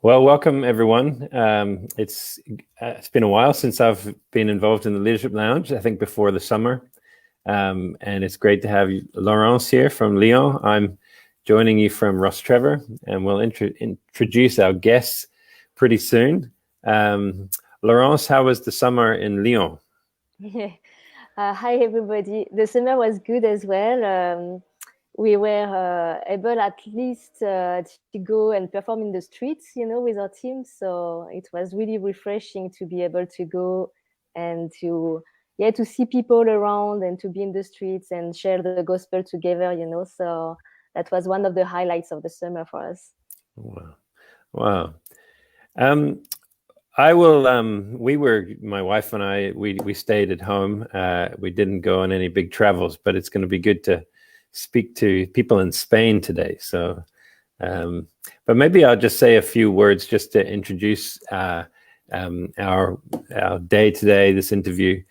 Well, welcome everyone. It's been a while since I've been involved in the Leadership Lounge, I think before the summer. And it's great to have Laurence here from Lyon. I'm joining you from Rostrevor, and we'll introduce our guests pretty soon. Laurence, how was the summer in Lyon? Hi everybody. The summer was good as well. We were able at least to go and perform in the streets, with our team. So it was really refreshing to be able to go and to see people around and to be in the streets and share the gospel together, So that was one of the highlights of the summer for us. Wow. My wife and I, we stayed at home. We didn't go on any big travels, but it's going to be good to speak to people in Spain today. So, but maybe I'll just say a few words just to introduce our day today, this interview.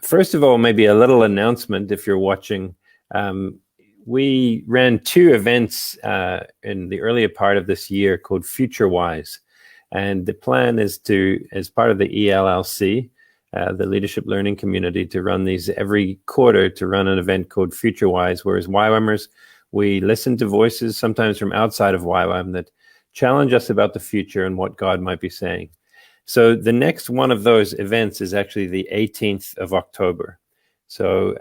First of all, maybe a little announcement if you're watching. We ran 2 events in the earlier part of this year called FutureWise. And the plan is to, as part of the ELLC, the Leadership Learning Community, to run these every quarter, to run an event called FutureWise, where as YWAMers, we listen to voices, sometimes from outside of YWAM, that challenge us about the future and what God might be saying. So the next one of those events is actually the 18th of October. So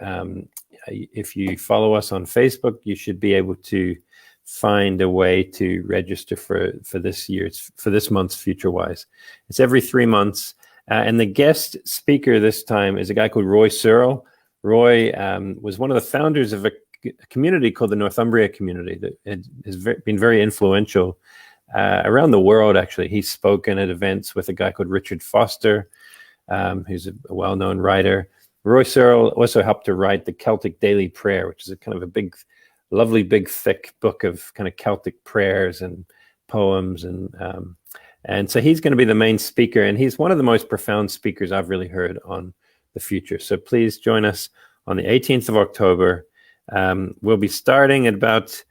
if you follow us on Facebook, you should be able to find a way to register for this month's FutureWise. It's every 3 months. And the guest speaker this time is a guy called Roy Searle. Roy was one of the founders of a community called the Northumbria community that has been very influential around the world, actually. He's spoken at events with a guy called Richard Foster, who's a well-known writer. Roy Searle also helped to write the Celtic Daily Prayer, which is a kind of a big, lovely, big, thick book of kind of Celtic prayers and poems. And so he's going to be the main speaker, and he's one of the most profound speakers I've really heard on the future. So please join us on the 18th of October. We'll be starting at about,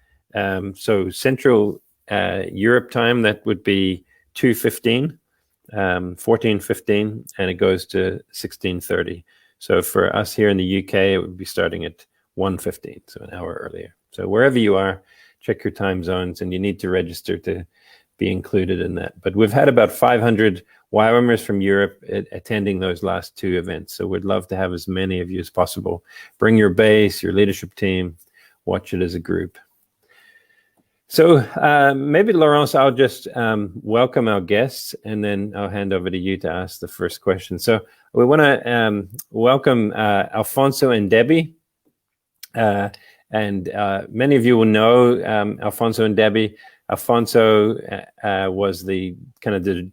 Central Europe time, that would be 2:15, 14:15, and it goes to 16:30. So for us here in the UK, it would be starting at 1:15, so an hour earlier. So wherever you are, check your time zones, and you need to register to be included in that. But we've had about 500 YWAMers from Europe attending those last 2 events. So we'd love to have as many of you as possible. Bring your base, your leadership team, watch it as a group. So maybe, Laurence, I'll just welcome our guests, and then I'll hand over to you to ask the first question. So we want to welcome Alfonso and Debee. And many of you will know Alfonso and Debee. Alfonso was the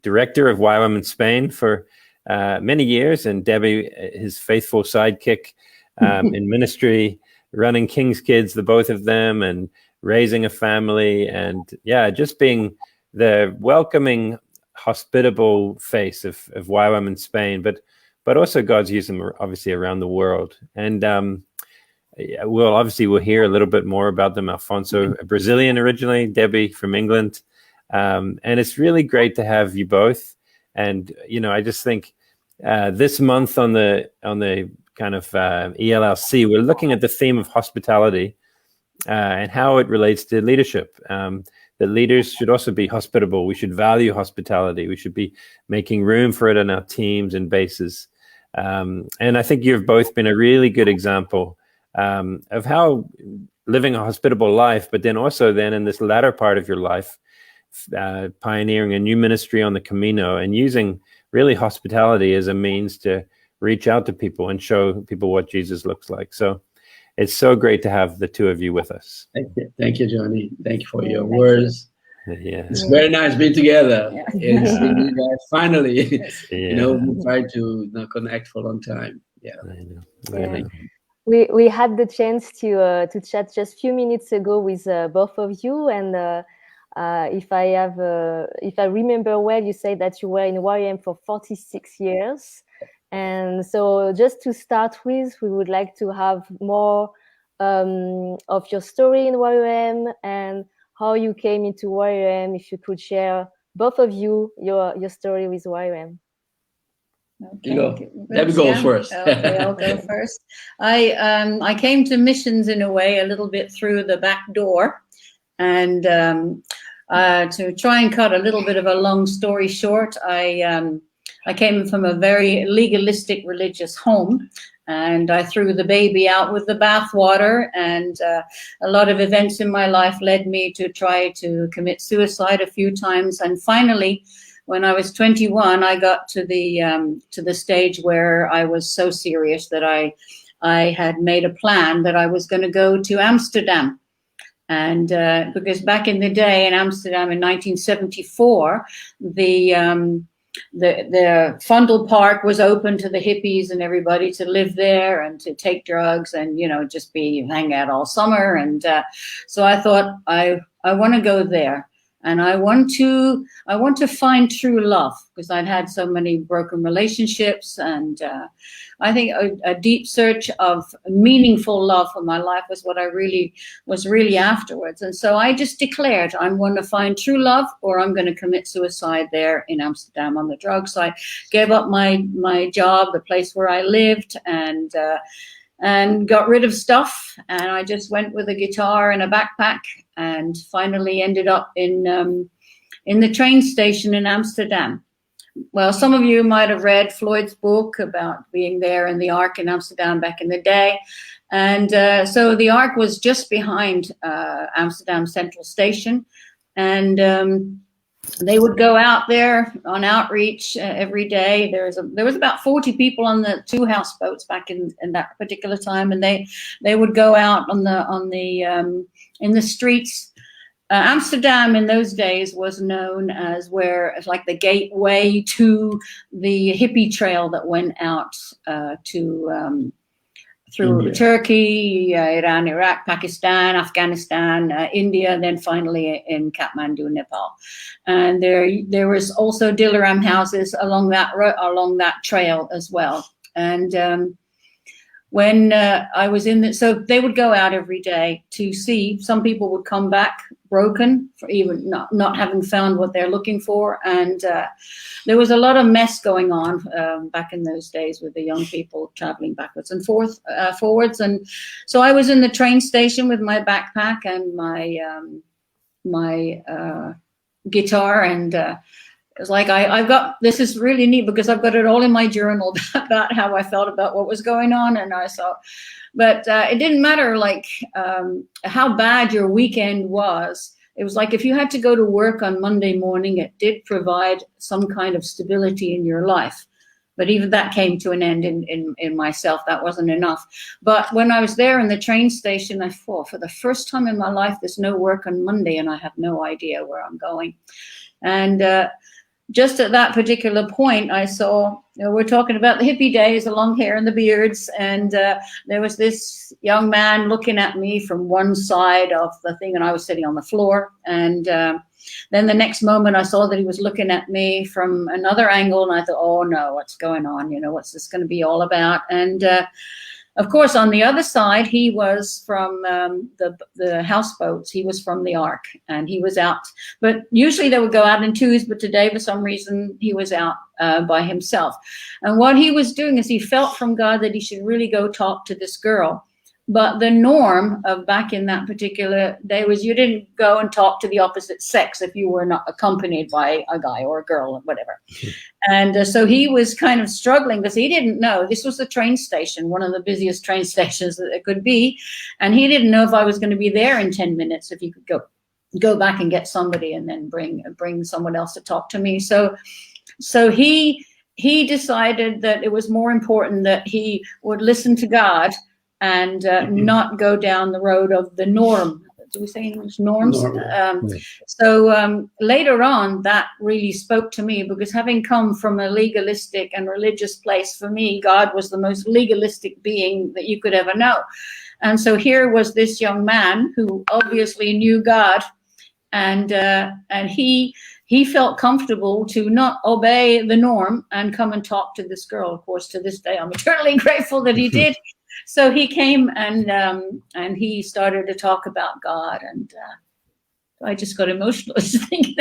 director of YWAM in Spain for many years, and Debee, his faithful sidekick in ministry, running King's Kids, the both of them, and raising a family, and just being the welcoming, hospitable face of YWAM in Spain, but also God's used them obviously around the world. And we'll hear a little bit more about them. Alfonso, a Brazilian originally, Debee from England. And it's really great to have you both. And, I just think this month on the kind of ELLC, we're looking at the theme of hospitality and how it relates to leadership. That leaders should also be hospitable. We should value hospitality. We should be making room for it in our teams and bases. And I think you've both been a really good example of how living a hospitable life, but then also in this latter part of your life, pioneering a new ministry on the Camino and using really hospitality as a means to reach out to people and show people what Jesus looks like. So it's so great to have the 2 of you with us. Thank you, Jonny. Thank you for your words. Yeah, it's very nice being together. It's finally, we tried to connect for a long time. I know. We had the chance to chat just a few minutes ago with both of you, and if I remember well, you said that you were in YWAM for 46 years, and so just to start with, we would like to have more of your story in YWAM and how you came into YWAM. If you could share both of you, your story with YWAM. Okay. Debee goes first. Okay, I'll go first. I came to missions in a way a little bit through the back door, and to try and cut a little bit of a long story short, I came from a very legalistic religious home, and I threw the baby out with the bathwater, and a lot of events in my life led me to try to commit suicide a few times, and finally, when I was 21, I got to the stage where I was so serious that I had made a plan that I was going to go to Amsterdam. And because back in the day in Amsterdam in 1974, the Fundel Park was open to the hippies and everybody to live there and to take drugs and, you know, just hang out all summer. And so I thought I want to go there. And I want to find true love, because I'd had so many broken relationships, and I think a deep search of meaningful love for my life was what I was really afterwards. And so I just declared I'm going to find true love, or I'm going to commit suicide there in Amsterdam on the drugs. So I gave up my job, the place where I lived, and got rid of stuff, and I just went with a guitar and a backpack, and finally ended up in the train station in Amsterdam. Well, some of you might have read Floyd's book about being there in the Ark in Amsterdam back in the day, and so the Ark was just behind Amsterdam Central Station, and they would go out there on outreach every day. There was about 40 people on the 2 houseboats back in that particular time, and they would go out in the streets. Amsterdam in those days was known as like the gateway to the hippie trail that went out through India, Turkey, Iran, Iraq, Pakistan, Afghanistan, India, and then finally in Kathmandu, Nepal. And there was also Dilaram houses along that trail as well. And when I was so they would go out every day to see. Some people would come back broken, for even not having found what they're looking for, and there was a lot of mess going on back in those days with the young people traveling backwards and forwards. And so I was in the train station with my backpack and my guitar, and it was like, I've got, this is really neat because I've got it all in my journal about how I felt about what was going on. And I saw, but it didn't matter like how bad your weekend was. It was like if you had to go to work on Monday morning, it did provide some kind of stability in your life. But even that came to an end in myself. That wasn't enough. But when I was there in the train station, I thought, for the first time in my life, there's no work on Monday and I have no idea where I'm going. And just at that particular point, I saw, we're talking about the hippie days, the long hair and the beards, and there was this young man looking at me from one side of the thing, and I was sitting on the floor. And then the next moment, I saw that he was looking at me from another angle, and I thought, oh no, what's going on? You know, what's this going to be all about? And of course, on the other side, he was from the houseboats. He was from the Ark, and he was out. But usually they would go out in twos, but today, for some reason, he was out by himself. And what he was doing is he felt from God that he should really go talk to this girl. But the norm of back in that particular day was you didn't go and talk to the opposite sex if you were not accompanied by a guy or a girl or whatever. And so he was kind of struggling because he didn't know. This was the train station, one of the busiest train stations that it could be. And he didn't know if I was going to be there in 10 minutes, if you could go back and get somebody and then bring someone else to talk to me. So he decided that it was more important that he would listen to God and not go down the road of the norm. Do we say English norms? So later on, that really spoke to me because having come from a legalistic and religious place, for me, God was the most legalistic being that you could ever know. And so here was this young man who obviously knew God, and he felt comfortable to not obey the norm and come and talk to this girl. Of course, to this day, I'm eternally grateful that he did. So he came and he started to talk about God, and I just got emotional just thinking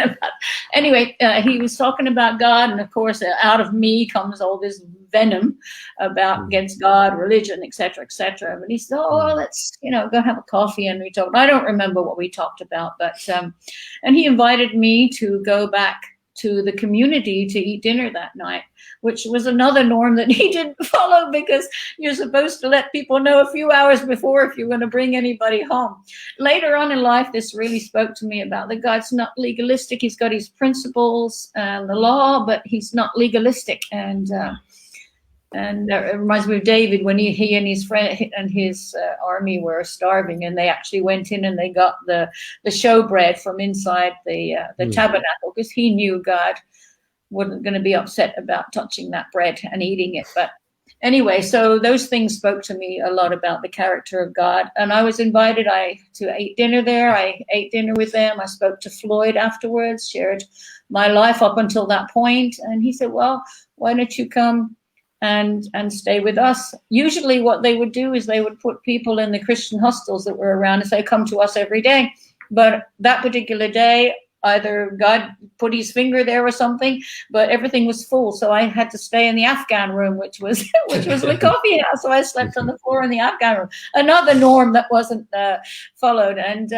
anyway, he was talking about God, and of course, out of me comes all this venom about against God, religion, etc., etc. But he said, "Oh, let's go have a coffee," and we talked. I don't remember what we talked about, but and he invited me to go back to the community to eat dinner that night, which was another norm that he didn't follow, because you're supposed to let people know a few hours before if you're going to bring anybody home. Later on in life, this really spoke to me about that God's not legalistic. He's got his principles and the law, but he's not legalistic. And it reminds me of David when he and his friend and his army were starving, and they actually went in and they got the showbread from inside the tabernacle, because he knew God wasn't going to be upset about touching that bread and eating it. But anyway, so those things spoke to me a lot about the character of God. And I was invited to eat dinner there. I ate dinner with them. I spoke to Floyd afterwards, shared my life up until that point. And he said, "Well, why don't you come and stay with us?" Usually what they would do is they would put people in the Christian hostels that were around and say, "Come to us every day." But that particular day, either God put his finger there or something, but everything was full. So I had to stay in the Afghan room, which was the coffee house. So I slept on the floor in the Afghan room. Another norm that wasn't followed. And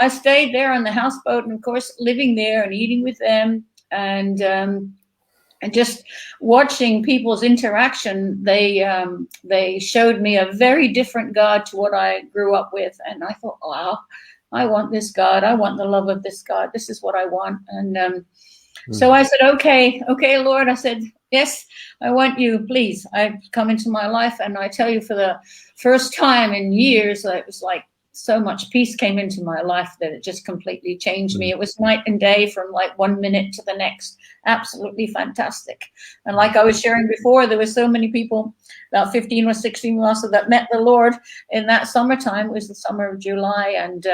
I stayed there on the houseboat, and of course, living there and eating with them, and just watching people's interaction, they showed me a very different God to what I grew up with. And I thought, wow, I want this God. I want the love of this God. This is what I want. And so I said, okay, Lord. I said, yes, I want you, please. I come into my life, and I tell you, for the first time in years, it was like so much peace came into my life that it just completely changed me. It was night and day from like 1 minute to the next. Absolutely fantastic. And like I was sharing before, there were so many people, about 15 or 16 of us, that met the Lord in that summertime. It was the summer of July, and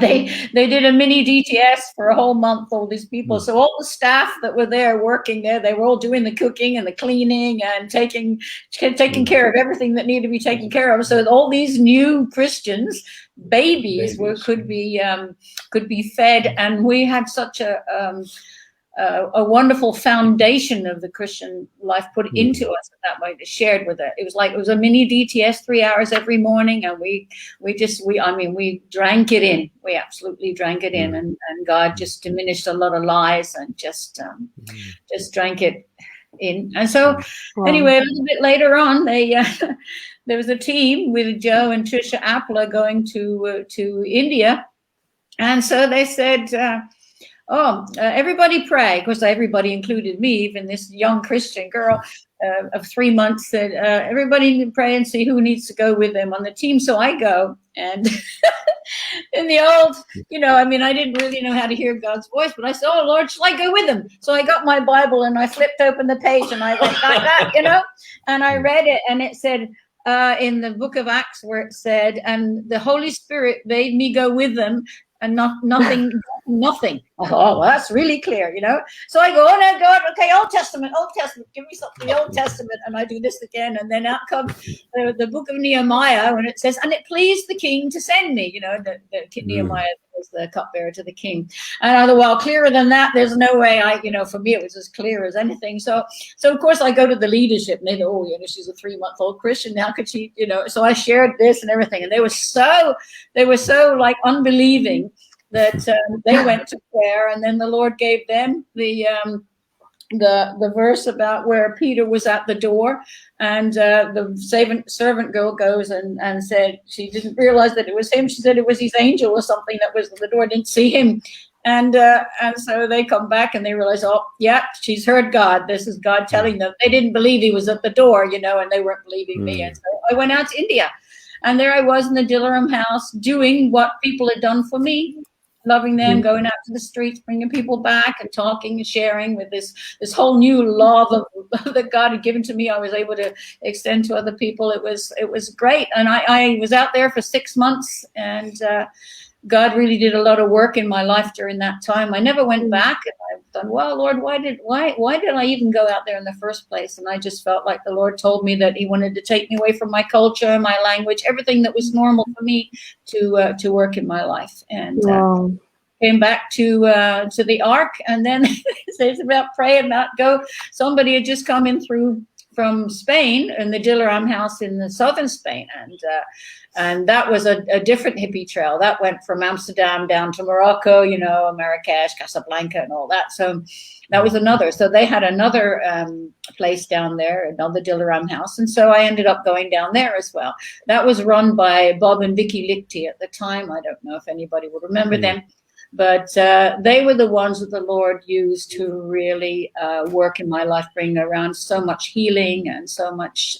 they did a mini DTS for a whole month, all these people. So all the staff that were there working there, they were all doing the cooking and the cleaning and taking care of everything that needed to be taken care of. So all these new Christians, babies could be fed, and we had such a wonderful foundation of the Christian life put into us that way, shared with it. It was a mini DTS, 3 hours every morning, and we drank it in. We absolutely drank it in, and God just diminished a lot of lies and just drank it in. And so anyway, a little bit later on, there was a team with Joe and Trisha Appler going to India, and so they said, everybody pray. Of course, everybody included me, even this young Christian girl of 3 months, said, everybody pray and see who needs to go with them on the team. So I go, and in the old, I didn't really know how to hear God's voice, but I said, "Oh, Lord, shall I go with them?" So I got my Bible and I flipped open the page and I went like that, and I read it, and it said, in the book of Acts, where it said, "And the Holy Spirit made me go with them, and nothing." I thought, oh, well, that's really clear, So I go, oh no, God, okay, Old Testament, give me something, the Old Testament, and I do this again, and then out comes the book of Nehemiah, when it says, "And it pleased the king to send me," Nehemiah was the cupbearer to the king. And I thought, well, clearer than that, there's no way. For me, it was as clear as anything. So of course I go to the leadership, and they go, oh, she's a 3-month-old Christian. How could she, So I shared this and everything, and they were so like unbelieving that they went to prayer, and then the Lord gave them the verse about where Peter was at the door, and the servant girl goes and said she didn't realize that it was him. She said it was his angel or something that was at the door, didn't see him. And so they come back and they realize, oh, yeah, she's heard God. This is God telling them. They didn't believe he was at the door, and they weren't believing me. And so I went out to India, and there I was in the Dilaram house doing what people had done for me. Loving them, going out to the streets, bringing people back and talking and sharing with this whole new love that God had given to me. I was able to extend to other people. It was great. And I was out there for 6 months, and God really did a lot of work in my life during that time. I never went back, and I've done, well, Lord, why did I even go out there in the first place? And I just felt like the Lord told me that he wanted to take me away from my culture, my language, everything that was normal for me to work in my life. And came back to the Ark, and then it's about pray and not go. Somebody had just come in through from Spain in the Dillaram house in the southern Spain, and that was a different hippie trail that went from Amsterdam down to Morocco, Marrakesh, Casablanca, and all that. So that was another. So they had another place down there, another Dillaram house, and so I ended up going down there as well. That was run by Bob and Vicky Lichty at the time. I don't know if anybody would remember them. But they were the ones that the Lord used to really work in my life, bring around so much healing and so much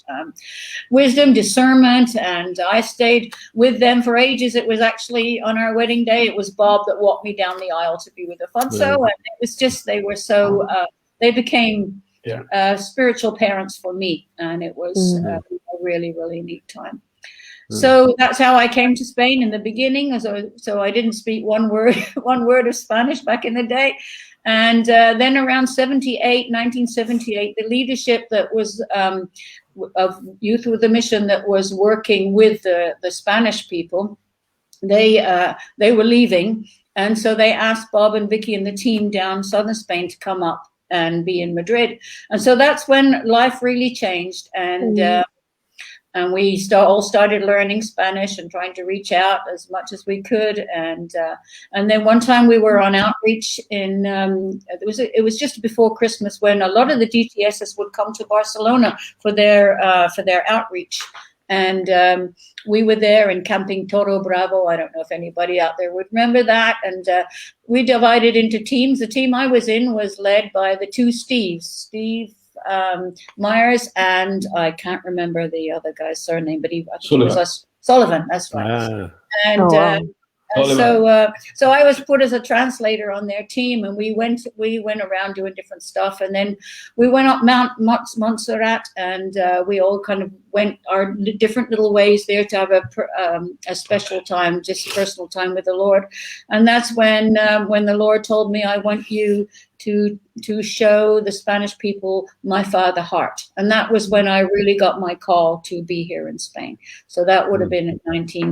wisdom, discernment. And I stayed with them for ages. It was actually on our wedding day, it was Bob that walked me down the aisle to be with Alfonso. And it was just, they were so, they became spiritual parents for me. And it was a really, really neat time. So that's how I came to Spain in the beginning. So I didn't speak one word of Spanish back in the day. And then around 1978, the leadership that was of Youth with a Mission that was working with the Spanish people, they were leaving. And so they asked Bob and Vicky and the team down southern Spain to come up and be in Madrid. And so that's when life really changed. And we all started learning Spanish and trying to reach out as much as we could. And then one time we were on outreach in it was just before Christmas, when a lot of the DTSs would come to Barcelona for their outreach. And we were there in Camping Toro Bravo. I don't know if anybody out there would remember that. And we divided into teams. The team I was in was led by the two Steves, Steve Myers, and I can't remember the other guy's surname, but I think it was Sullivan. That's right. And so I was put as a translator on their team, and we went around doing different stuff, and then we went up Mount Montserrat, and we all kind of went our different little ways there to have a special time, just personal time with the Lord. And that's when the Lord told me, I want you to show the Spanish people my Father heart. And that was when I really got my call to be here in Spain. So that would have been in the winter of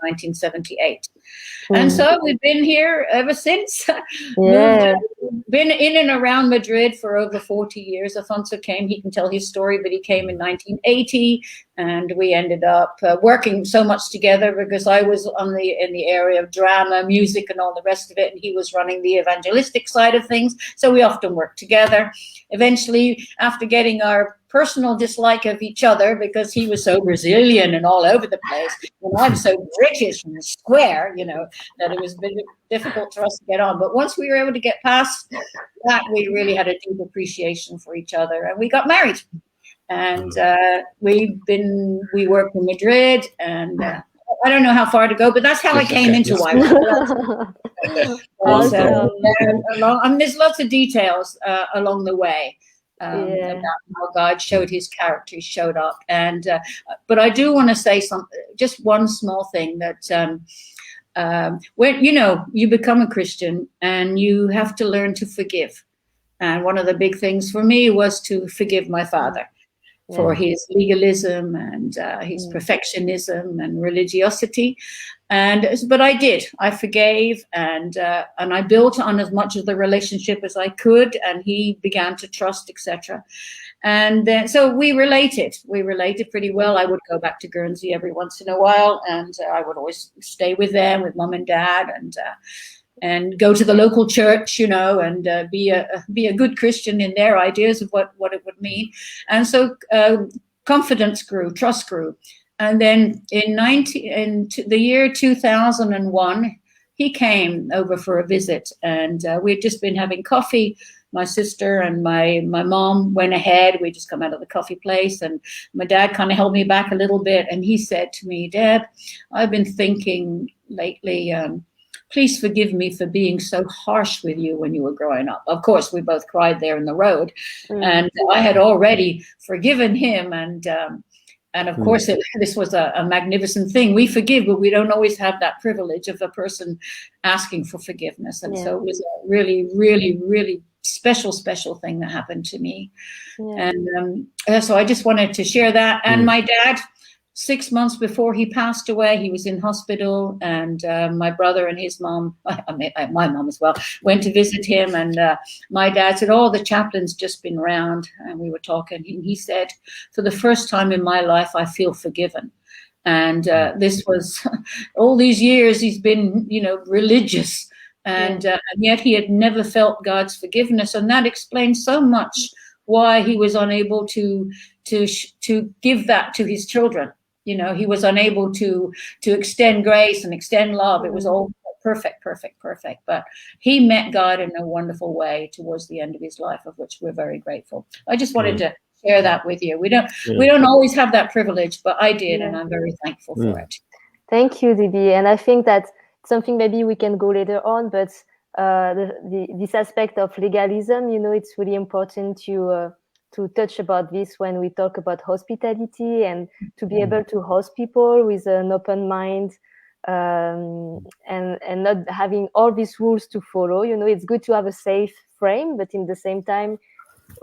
1978. And so we've been here ever since. Been in and around Madrid for over 40 years. Alfonso came, he can tell his story, but he came in 1980, and we ended up working so much together because I was in the area of drama, music, and all the rest of it, and he was running the evangelistic side of things. So we often worked together. Eventually, after getting our personal dislike of each other because he was so Brazilian and all over the place, and I'm so British and square, that it was a bit difficult for us to get on. But once we were able to get past that, we really had a deep appreciation for each other, and we got married. And we worked in Madrid, and I don't know how far to go, but that's how I came into YWAM. There's lots of details along the way. About how God showed his character, he showed up. And but I do want to say just one small thing, that when you become a Christian and you have to learn to forgive. And one of the big things for me was to forgive my father for his legalism and his perfectionism and religiosity. But I forgave, and I built on as much of the relationship as I could, and he began to trust, etc. And then, so we related pretty well. I would go back to Guernsey every once in a while, and I would always stay with them, with mom and dad, and go to the local church, and be a good Christian in their ideas of what it would mean. And so confidence grew, trust grew. And then in the year 2001, he came over for a visit, and we'd just been having coffee. My sister and my mom went ahead. We just come out of the coffee place, and my dad kind of held me back a little bit, and he said to me, "Deb, I've been thinking lately, please forgive me for being so harsh with you when you were growing up." Of course, we both cried there in the road, and I had already forgiven him, and of course, this was a magnificent thing. We forgive, but we don't always have that privilege of a person asking for forgiveness. And so it was a really, really, really special thing that happened to me. And so I just wanted to share that. And my dad, 6 months before he passed away, he was in hospital, and my brother and his mom, my mom as well, went to visit him. And my dad said, "Oh, the chaplain's just been round," and we were talking. He said, "For the first time in my life, I feel forgiven." And this was all these years he's been, religious, and yet he had never felt God's forgiveness, and that explains so much why he was unable to give that to his children. He was unable to extend grace and extend love. It was all perfect. But he met God in a wonderful way towards the end of his life, of which we're very grateful. I just wanted to share that with you. We don't always have that privilege, but I did, and I'm very thankful for it. Thank you, Debee. And I think that's something maybe we can go later on, but this aspect of legalism, it's really important to touch about this when we talk about hospitality, and to be able to host people with an open mind, and not having all these rules to follow. It's good to have a safe frame, but in the same time,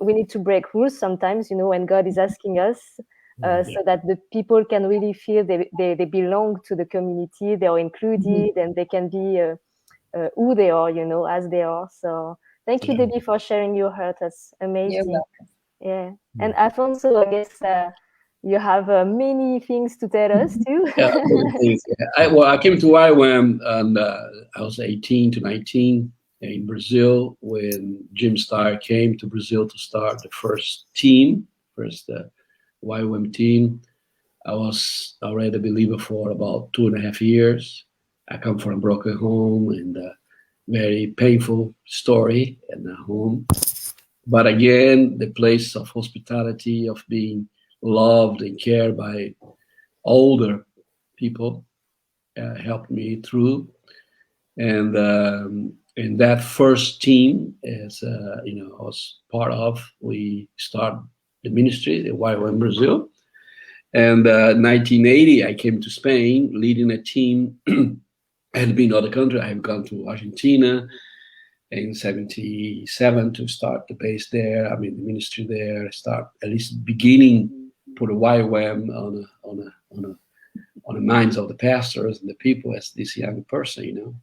we need to break rules sometimes, when God is asking us, so that the people can really feel they belong to the community, they are included, and they can be who they are, as they are. So thank you, Debee, for sharing your heart. That's amazing. Yeah. And Alfonso, I guess you have many things to tell us too. I came to YWAM, and I was 18 to 19 in Brazil when Jim Starr came to Brazil to start the first YWAM team. I was already a believer for about 2.5 years. I come from a broken home and a very painful story in a home. But again, the place of hospitality, of being loved and cared by older people, helped me through. And that first team, as I was part of, we started the ministry, the YWAM Brazil. And 1980, I came to Spain, leading a team. I had been in other countries. I have gone to Argentina in 1977 to start the base there. The ministry there. Start at least beginning put a YWAM on the minds of the pastors and the people as this young person,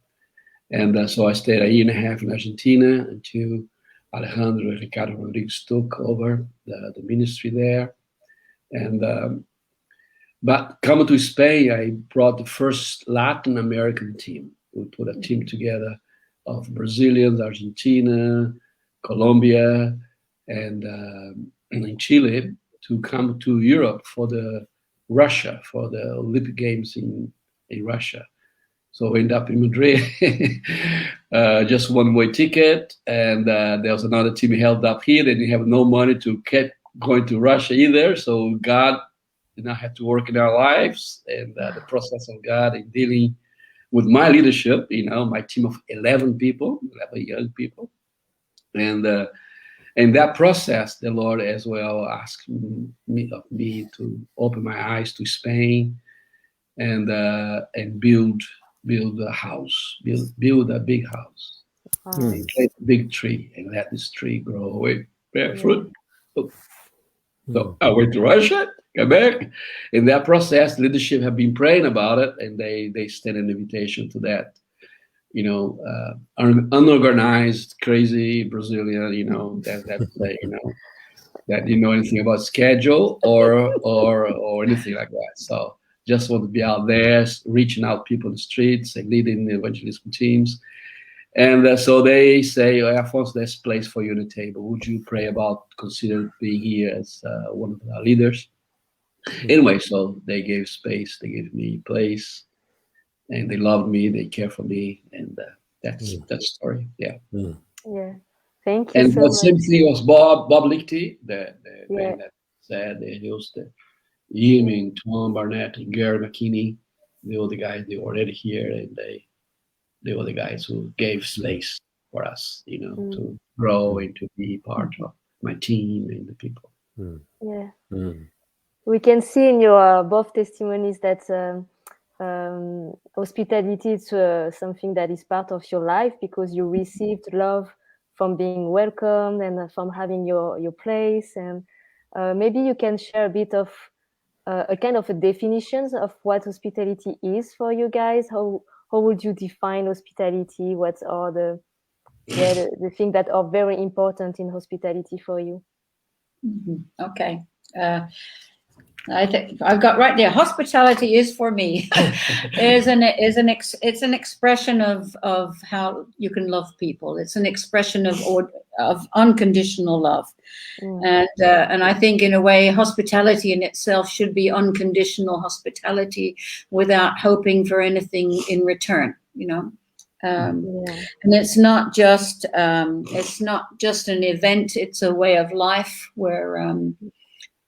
And so I stayed 1.5 years in Argentina until Alejandro and Ricardo Rodriguez took over the ministry there. And but coming to Spain, I brought the first Latin American team. We put a team together of Brazilians, Argentina, Colombia, and in Chile to come to Europe for the Olympic Games in Russia. So we ended up in Madrid, just one-way ticket, and there was another team held up here. They didn't have no money to keep going to Russia either. So God had to work in our lives, and the process of God in dealing with my leadership, my team of 11 young people. And in that process, the Lord as well asked me to open my eyes to Spain and build a house, build a big house, and plant a big tree, and let this tree grow away, bear fruit. So I went to Russia, came back. In that process, leadership have been praying about it, and they extended an invitation to that, unorganized, crazy Brazilian, that didn't know anything about schedule or anything like that. So just want to be out there, reaching out people in the streets and leading the evangelism teams. And so they say, Alfonso, there's a place for you on the table. Would you pray about consider being here as one of our leaders? Anyway, so they gave space, they gave me place, and they loved me, they care for me, and that's that story. Yeah. Yeah. Thank you. And so the much. same thing was Bob Lichty, the man that said they used him and Tom Barnett and Gary McKinney. They were the guys, they were already here, and they were the guys who gave space for us, to grow and to be part of my team and the people. Yeah. We can see in your both testimonies that hospitality is something that is part of your life, because you received love from being welcomed and from having your place. And maybe you can share a bit of a kind of a definition of what hospitality is for you guys? How would you define hospitality? What are the things that are very important in hospitality for you? Okay. I think I've got right there. Hospitality is for me it's an expression of how you can love people. It's an expression of unconditional love, and I think in a way hospitality in itself should be unconditional hospitality without hoping for anything in return. And it's not just an event. It's a way of life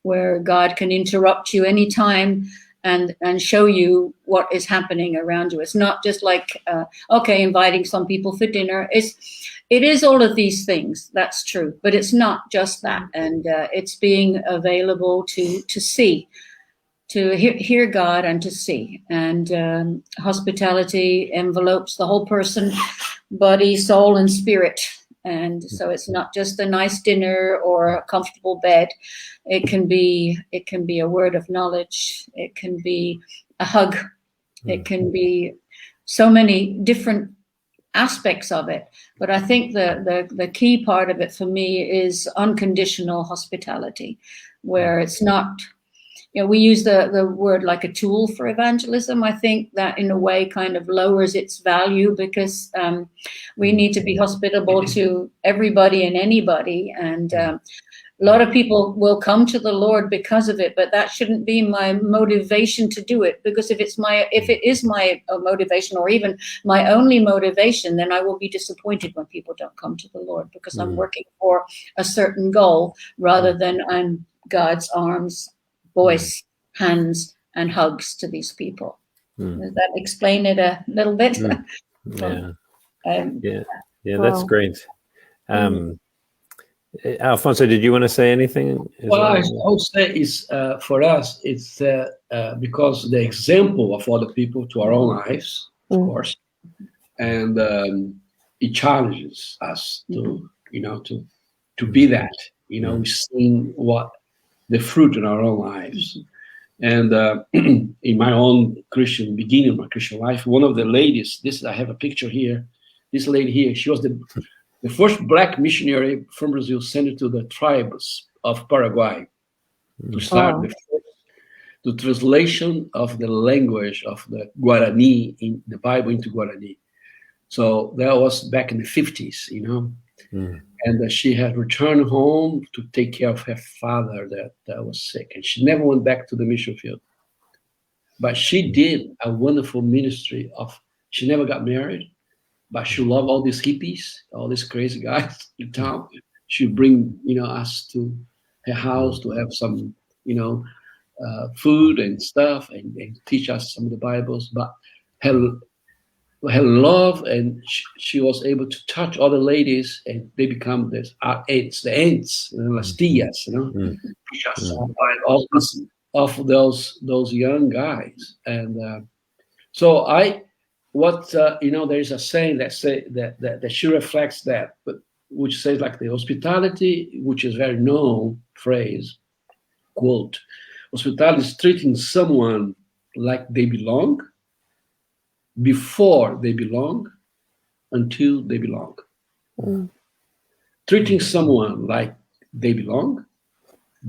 where God can interrupt you anytime and show you what is happening around you. It's not just like, inviting some people for dinner. It is all of these things. That's true. But it's not just that. And it's being available to see, to hear God and to see. And hospitality envelopes the whole person, body, soul, and spirit. And so it's not just a nice dinner or a comfortable bed. It can be a word of knowledge. It can be a hug. It can be so many different aspects of it. But I think the key part of it for me is unconditional hospitality, where it's not, we use the word like a tool for evangelism. I think that in a way kind of lowers its value because we need to be hospitable to everybody and anybody. And a lot of people will come to the Lord because of it, but that shouldn't be my motivation to do it. Because if it is my motivation or even my only motivation, then I will be disappointed when people don't come to the Lord because I'm working for a certain goal rather than I'm God's arms, voice, hands, and hugs to these people. Does that explain it a little bit? That's great. Alfonso, did you want to say anything? I would say is for us, it's because the example of other people to our own lives, of course, and it challenges us to be that. We've seen what the fruit in our own lives. And in my own beginning of my Christian life, one of the ladies, I have a picture here, this lady here, she was the first Black missionary from Brazil sent to the tribes of Paraguay to start the translation of the language of the Guarani in the Bible into Guarani. So that was back in the 50s, And she had returned home to take care of her father that was sick. And she never went back to the mission field. But she did a wonderful ministry she never got married, but she loved all these hippies, all these crazy guys in town. She'd bring, us to her house to have some, food and stuff and teach us some of the Bibles. But her love, and she was able to touch other ladies, and they become the aunts, las tías, of those young guys. And so there is a saying that she reflects that, but which says like the hospitality, which is very known phrase, quote, hospitality is treating someone like they belong, before they belong, until they belong. Treating someone like they belong,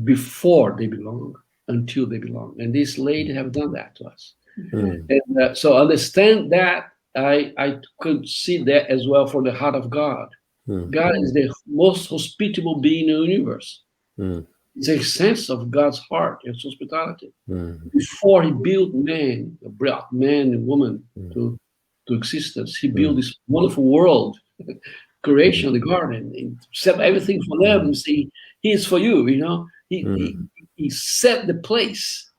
before they belong, until they belong. And these ladies have done that to us. And so understand that, I could see that as well for the heart of God. God is the most hospitable being in the universe. It's a sense of God's heart, its hospitality. Before he built man, brought man and woman to existence, he built this wonderful world, creation of the garden, and set everything for them and say, he is for you, He set the place.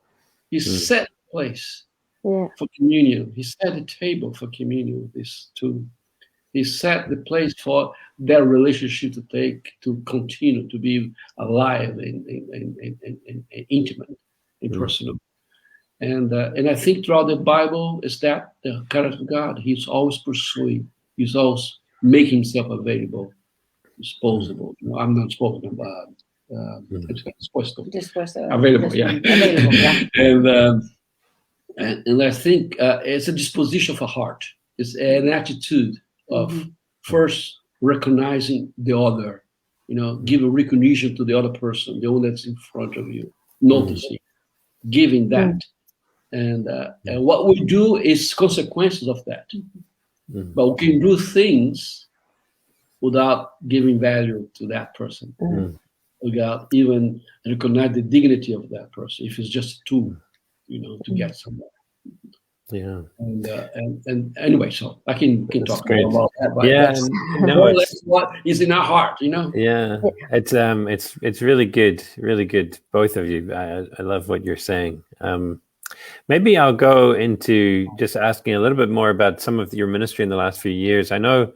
He set the place for communion. He set the table for communion with these two. He set the place for their relationship to continue to be alive and intimate and personal. And I think throughout the Bible is that the character of God. He's always pursuing. He's always making himself available, disposable. I'm not disposable, Dispuesto. Available, yeah. Available, yeah. And I think it's a disposition of a heart. It's an attitude of first recognizing the other, give a recognition to the other person, the one that's in front of you, noticing, giving that. And what we do is consequences of that. But we can do things without giving value to that person, without even recognize the dignity of that person, if it's just a tool, to get somewhere. Yeah. And anyway, so I can talk great. more about that. But that's what is in our heart, Yeah, it's really good, both of you. I love what you're saying. Maybe I'll go into just asking a little bit more about some of your ministry in the last few years. I know,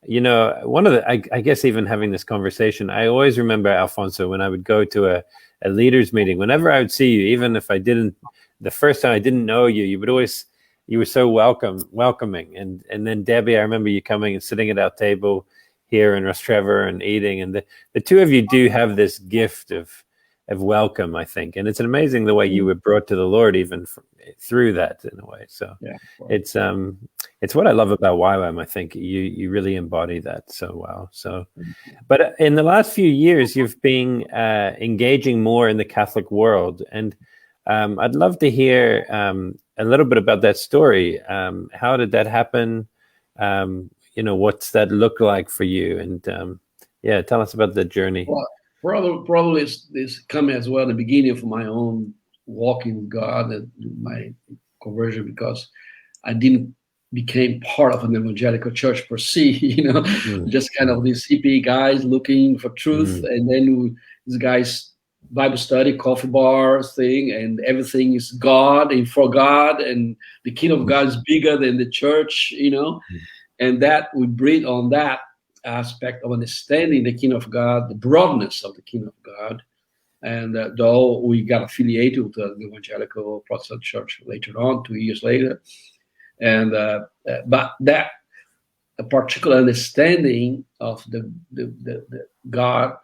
one of the, I guess even having this conversation, I always remember, Alfonso, when I would go to a leaders meeting, whenever I would see you, even if the first time I didn't know you, you were so welcoming. And then Debbie, I remember you coming and sitting at our table here in Rostrevor and eating. And the two of you do have this gift of welcome, I think. And it's amazing the way you were brought to the Lord even through that in a way. So it's what I love about YWAM. I think you really embody that so well. So, but in the last few years, you've been engaging more in the Catholic world. And I'd love to hear a little bit about that story. How did that happen? What's that look like for you? And tell us about the journey. Well, probably it's come as well the beginning of my own walking with God and my conversion, because I didn't became part of an evangelical church per se, just kind of these hippie guys looking for truth, and then these guys Bible study, coffee bars thing, and everything is God and for God, and the kingdom of God is bigger than the church, and that we breathe on that aspect of understanding the kingdom of God, the broadness of the kingdom of God. And though we got affiliated with the evangelical Protestant church later on, 2 years later, and but that a particular understanding of the God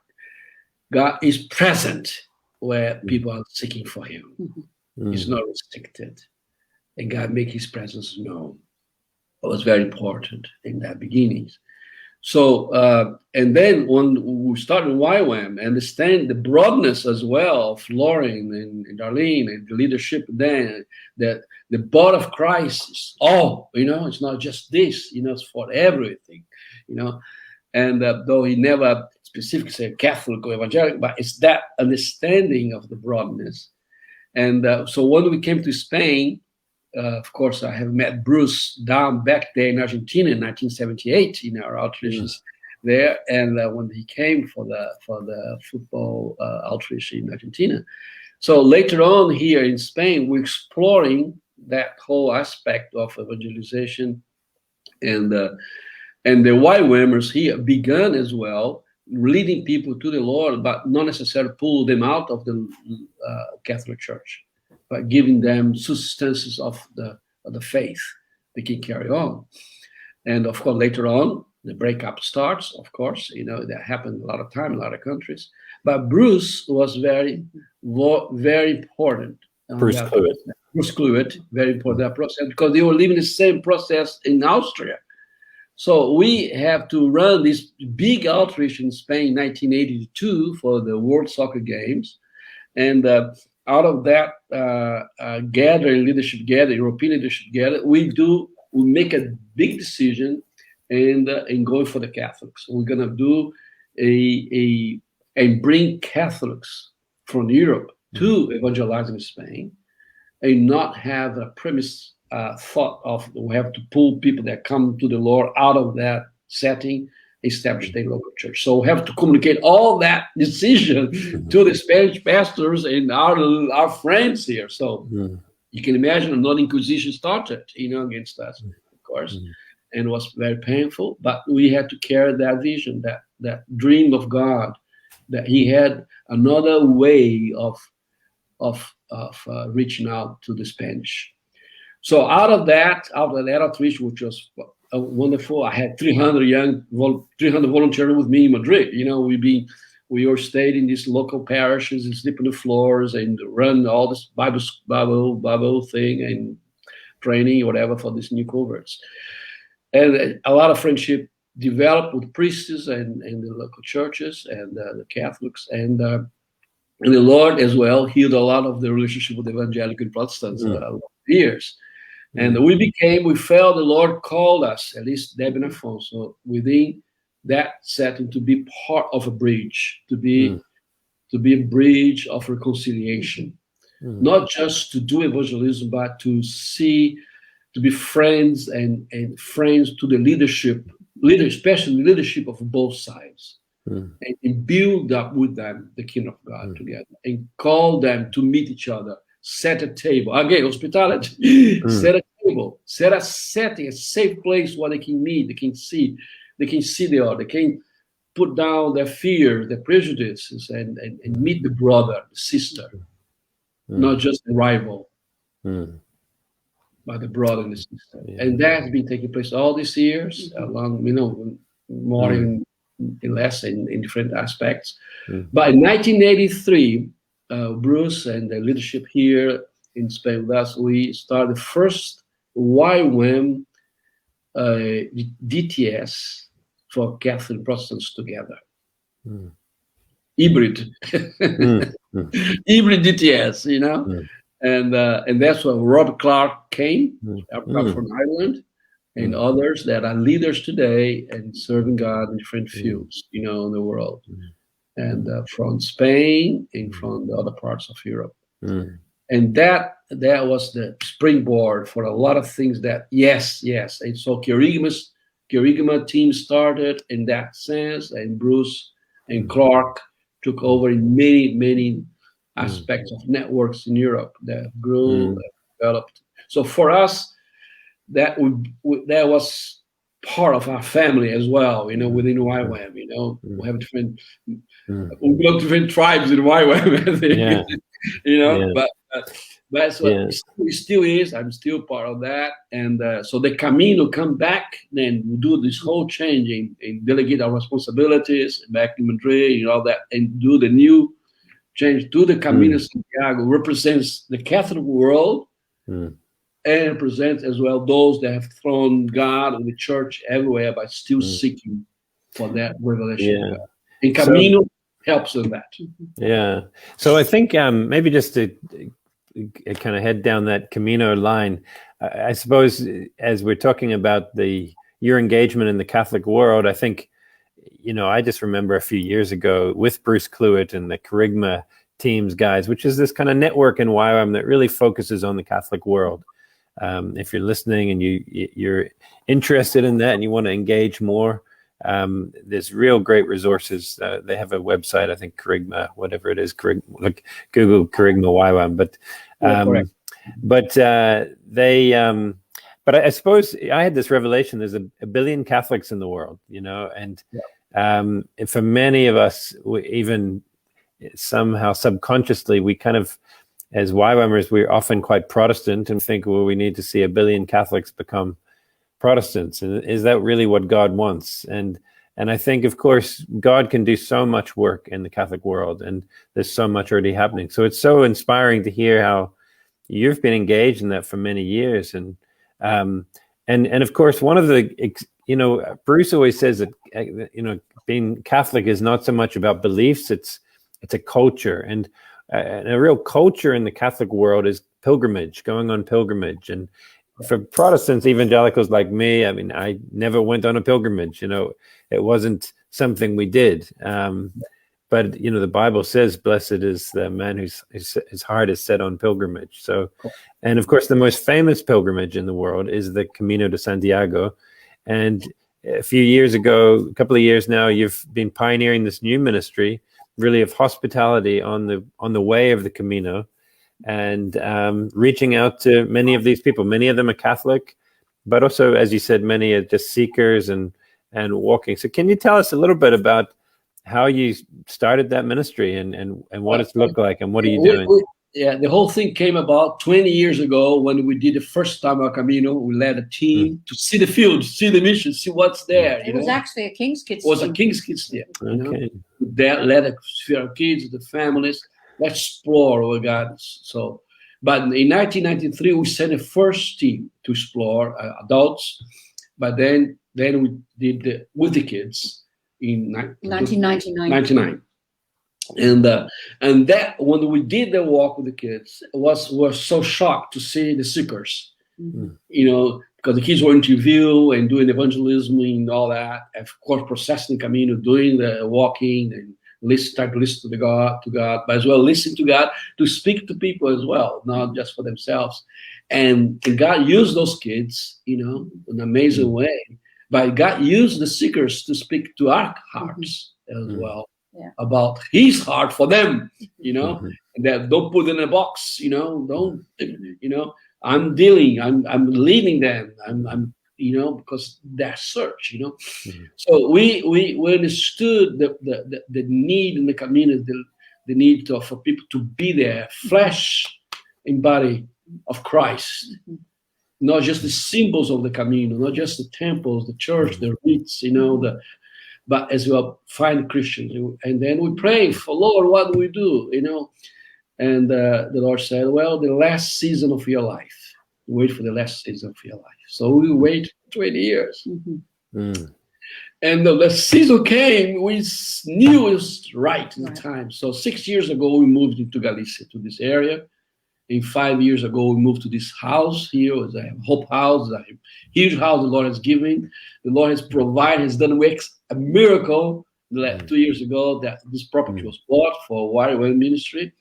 is present where people are seeking for Him. He's not restricted, and God make His presence known. It was very important in that beginnings. So, and then when we started YWAM, understand the broadness as well of Laurence and Darlene and the leadership then, that the body of Christ is all, it's not just this, it's for everything, and though he never specifically said Catholic or evangelical, but it's that understanding of the broadness. And so when we came to Spain, of course, I have met Bruce down back there in Argentina in 1978 in our outreaches there, and when he came for the football outreach in Argentina. So later on here in Spain, we're exploring that whole aspect of evangelization, and the YWAMers here began as well, leading people to the Lord, but not necessarily pull them out of the Catholic Church, but giving them substances of the faith they can carry on. And of course, later on, the breakup starts, of course, that happened a lot of time, in a lot of countries. But Bruce was very, very important. Bruce Kluwet, very important, that process, because they were living the same process in Austria. So we have to run this big outreach in Spain in 1982 for the World Soccer Games. And out of that European leadership gathering, we make a big decision and going for the Catholics. We're gonna do and bring Catholics from Europe to evangelize in Spain, and not have a premise thought of we have to pull people that come to the Lord out of that setting, establish their local church. So we have to communicate all that decision to the Spanish pastors and our friends here. So you can imagine another inquisition started, against us, of course, and it was very painful. But we had to carry that vision, that dream of God, that He had another way of reaching out to the Spanish. So out of that outreach, which was wonderful, I had 300 volunteers with me in Madrid. We've been we all stayed in these local parishes and sleep on the floors and run all this Bible thing and training, whatever, for these new converts. And a lot of friendship developed with priests and the local churches and the Catholics. And the Lord as well healed a lot of the relationship with evangelical Protestants over the years. And we felt the Lord called us, at least Deb and Alfonso, within that setting to be part of a bridge, to be a bridge of reconciliation. Not just to do evangelism, but to be friends and friends to the leadership, especially leadership of both sides. And build up with them the kingdom of God together and call them to meet each other, set a table. Again, hospitality, set a table, set a setting, a safe place where they can meet, they can see the other, they can put down their fear, their prejudices, and meet the brother, the sister, not just the rival, but the brother and the sister. Yeah. And that has been taking place all these years, along, more in less in different aspects. But in 1983, Bruce and the leadership here in Spain with us, we started the first YWAM DTS for Catholic Protestants together. Hybrid. Hybrid DTS, and that's where Rob Clark came, from Ireland, and others that are leaders today and serving God in different fields, in the world, and from Spain and from the other parts of Europe. And that was the springboard for a lot of things that, yes. And so Kerygma team started in that sense, and Bruce and Clark took over in many aspects of networks in Europe that grew and developed. So for us, that was part of our family as well, within YWAM, we have different, we belong to different tribes in YWAM, but that's what it still is. I'm still part of that. And so the Camino come back, then we do this whole changing and delegate our responsibilities back in Madrid and all that, and do the new change to the Camino Santiago, represents the Catholic world, and represents as well those that have thrown God and the church everywhere, but still seeking for that revelation. And Camino helps in that. Yeah. So I think maybe just to kind of head down that Camino line, I suppose as we're talking about your engagement in the Catholic world, I think, I just remember a few years ago with Bruce Cluett and the Kerygma teams guys, which is this kind of network in YWAM that really focuses on the Catholic world. If you're listening and you're interested in that and you want to engage more, there's real great resources. They have a website, I think Kerygma, whatever it is, like Google Kerygma YWAM. But I suppose I had this revelation: there's a billion Catholics in the world, and for many of us, even somehow subconsciously, we kind of, as YWAMers, we're often quite Protestant and think, well, we need to see a billion Catholics become Protestants. And is that really what God wants? And I think, of course, God can do so much work in the Catholic world, and there's so much already happening. So it's so inspiring to hear how you've been engaged in that for many years. And of course, one of the, Bruce always says that, being Catholic is not so much about beliefs, it's a culture. And a real culture in the Catholic world is pilgrimage, going on pilgrimage. And for Protestants, evangelicals like me, I mean, I never went on a pilgrimage. It wasn't something we did. But the Bible says, "Blessed is the man his heart is set on pilgrimage." So, and of course, the most famous pilgrimage in the world is the Camino de Santiago. And a couple of years now, you've been pioneering this new ministry, really of hospitality on the way of the Camino, and reaching out to many of these people. Many of them are Catholic, but also, as you said, many are just seekers and walking. So can you tell us a little bit about how you started that ministry and what it's looked like, and what are you doing? Yeah, the whole thing came about 20 years ago when we did the first time El Camino. We led a team to see the field, see the mission, see what's there. It was actually a King's Kids. It was team. a King's Kids team. Okay. That led a few kids, the families, let's explore what God. So, but in 1993 we sent the first team to explore adults, but then we did with the kids in 1999. And that when we did the walk with the kids, we're so shocked to see the seekers, because the kids were interviewed and doing evangelism and all that. Of course, processing Camino, doing the walking and start to listen to God, but as well listening to God to speak to people as well, not just for themselves. And God used those kids, in an amazing way. But God used the seekers to speak to our hearts as well. Yeah. About His heart for them, and that don't put in a box, don't, I'm dealing, I'm leading them, I'm because that search, So we understood the need in the community, the need for people to be there, flesh and body of Christ, not just the symbols of the Camino, not just the temples, the church, the rites, but as well find Christians. And then we pray for, Lord, what do we do? And the Lord said, well, the last season of your life. Wait for the last season of your life. So we wait 20 years. And the season came, we knew it was right in the time. So 6 years ago, we moved into Galicia, to this area. And 5 years ago, we moved to this house here. It's a Hope House, a huge house the Lord has given. The Lord has provided, has done a miracle 2 years ago that this property was bought for YWAM ministry.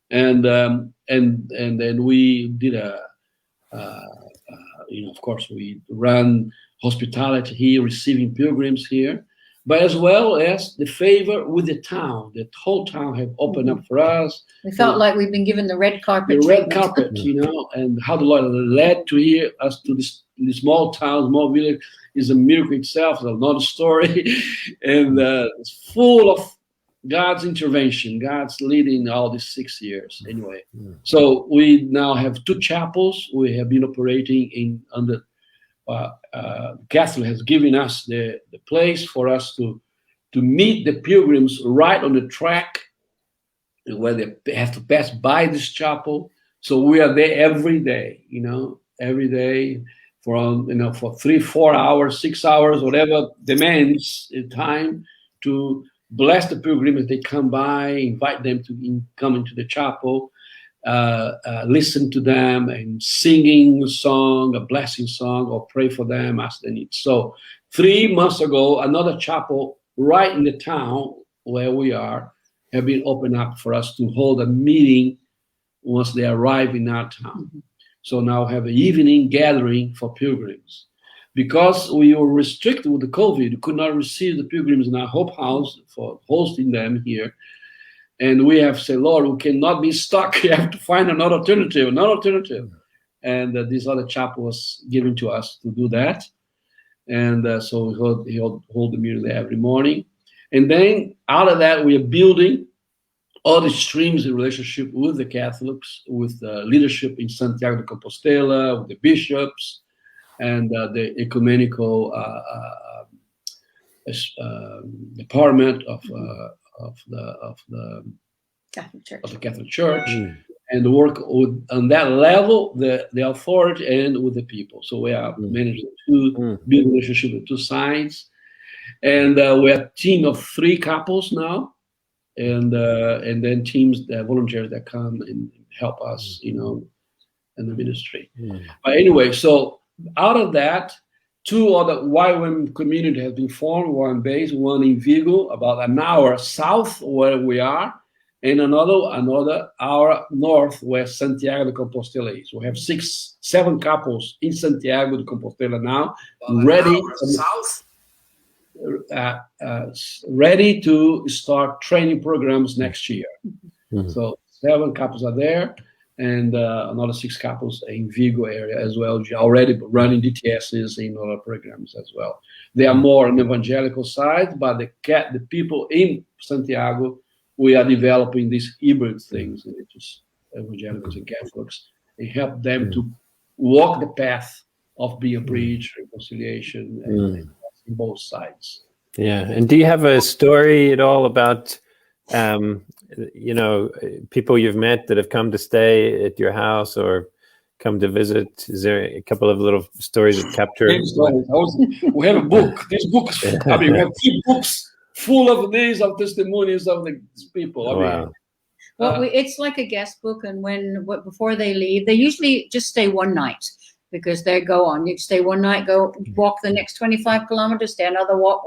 And then we did of course, we run hospitality here, receiving pilgrims here, but as well as the favor with the town. The whole town have opened up for us. We felt like we've been given the red carpet. The red carpet, and how the Lord led us to this small town, small village, is a miracle itself. It's another story, and it's full of God's intervention, God's leading all these 6 years. Anyway, so we now have 2 chapels. We have been operating under Catholic has given us the place for us to meet the pilgrims right on the track where they have to pass by this chapel. So we are there every day, every day for 3-4 hours, 6 hours, whatever demands time to bless the pilgrims as they come by, invite them to come into the chapel, listen to them and singing a song, a blessing song, or pray for them as they need. So 3 months ago, another chapel right in the town where we are have been opened up for us to hold a meeting once they arrive in our town. So now have an evening gathering for pilgrims. Because we were restricted with the COVID, we could not receive the pilgrims in our Hope House for hosting them here. And we have said, Lord, we cannot be stuck. We have to find another alternative. And this other chapel was given to us to do that. And so he hold the meeting there every morning. And then out of that, we are building all the streams in relationship with the Catholics, with the leadership in Santiago de Compostela, with the bishops, and the ecumenical department of the Catholic Church, and work on that level, the authority and with the people. So we are managing to build a relationship with 2 sides, and we are a team of 3 couples now, and then teams, volunteers that come and help us, in the ministry. But anyway, so out of that, 2 other YWAM community has been formed, one base, one in Vigo, about an hour south where we are, and another hour north where Santiago de Compostela is. We have 7 couples in Santiago de Compostela now, ready to start training programs next year. So 7 couples are there, and another 6 couples in Vigo area as well, already running DTSs in other programs as well. They are more on the evangelical side, but the people in Santiago, we are developing these hybrid things, which is evangelicals and Catholics, and help them to walk the path of being a bridge, reconciliation, and on both sides. Yeah. And do you have a story at all about, people you've met that have come to stay at your house or come to visit? Is there a couple of little stories that capture? We have a book. This book, we have 3 books full of these of testimonies of these people. Wow. Well, it's like a guest book, and before they leave, they usually just stay one night because they go on. You stay one night, go walk the next 25 kilometers, stay another walk,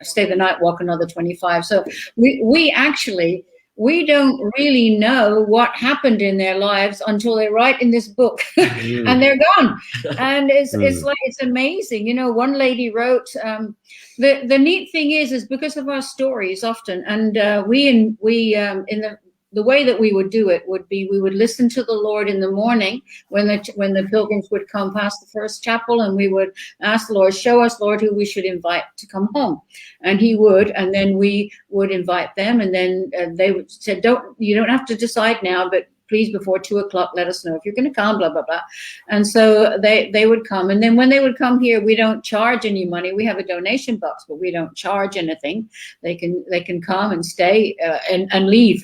stay the night, walk another 25. So we don't really know what happened in their lives until they write in this book and they're gone. And it's amazing. One lady wrote, the neat thing is because of our stories often, and the way that we would do it would be we would listen to the Lord in the morning when the pilgrims would come past the first chapel, and we would ask the Lord, show us, Lord, who we should invite to come home. And he would, and then we would invite them, and then they would say, you don't have to decide now, but please, before 2:00, let us know if you're going to come, blah, blah, blah. And so they would come. And then when they would come here, we don't charge any money. We have a donation box, but we don't charge anything. They can come and stay and leave.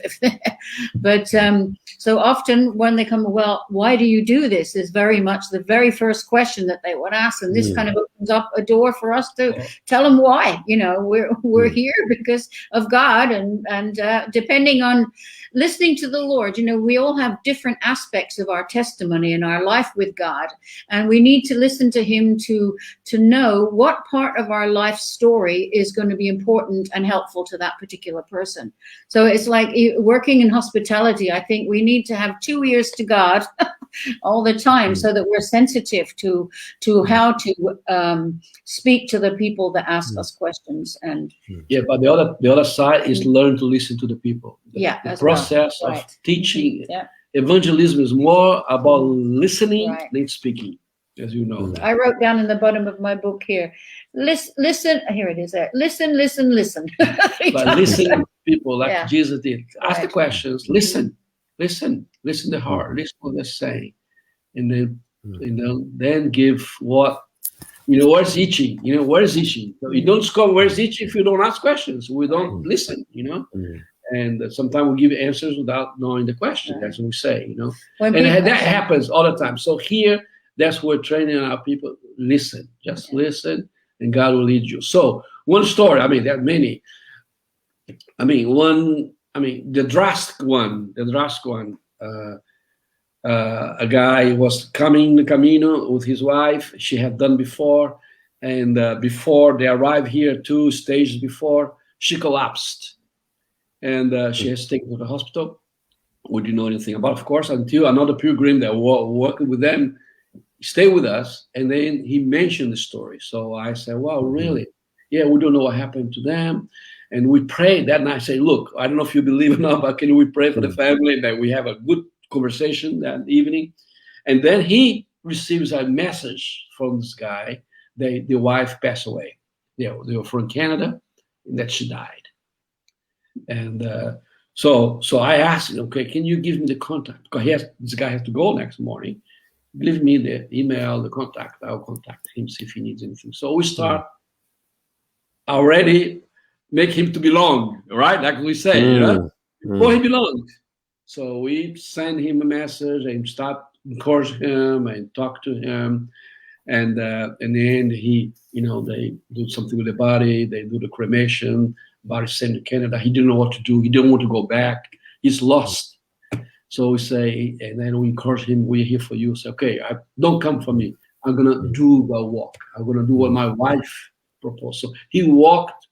But so often when they come, well, why do you do this? Is very much the very first question that they would ask. And this kind of opens up a door for us to tell them why. We're here because of God, and depending on listening to the Lord. We all have different aspects of our testimony in our life with God, and we need to listen to him to know what part of our life story is going to be important and helpful to that particular person. So it's like working in hospitality. I think we need to have 2 ears to God all the time, so that we're sensitive to how to speak to the people that ask us questions. And but the other side is learn to listen to the people. The process of teaching. Evangelism is more about listening than speaking, as you know. I wrote down in the bottom of my book here, listen, here it is there. Listen. But listen, people, like Jesus did. Ask the questions, listen the heart, listen what they're saying. And then, then give what, where's itching? Where's itching? So you don't score where's itching if you don't ask questions. We don't listen, And sometimes we give answers without knowing the question, as we say, And that happens all the time. So here, that's what we're training our people. Listen, just listen, and God will lead you. So one story, there are many. The drastic one, a guy was coming the Camino with his wife. She had done before, and before they arrived here, 2 stages before, she collapsed. And she has taken to the hospital. We didn't know anything about, of course, until another pilgrim that working with them stayed with us, and then he mentioned the story. So I said, "Wow, really? Yeah, we don't know what happened to them." And we prayed that night. I said, "Look, I don't know if you believe or not, but can we pray for the family that we have a good conversation that evening?" And then he receives a message from this guy that the wife passed away. They were from Canada, and that she died. And so I asked him, "Okay, can you give me the contact?" Because this guy has to go next morning. Give me the email, the contact. I'll contact him, see if he needs anything. So we start already make him to belong, right? Like we say, before he belongs. So we send him a message and start encourage him and talk to him. And in the end, they do something with the body. They do the cremation. Body sent to Canada. He didn't know what to do. He didn't want to go back. He's lost. So we say, and then we encourage him. We're here for you. Say, okay, don't come for me. I'm gonna do the walk. I'm gonna do what my wife proposed. So he walked,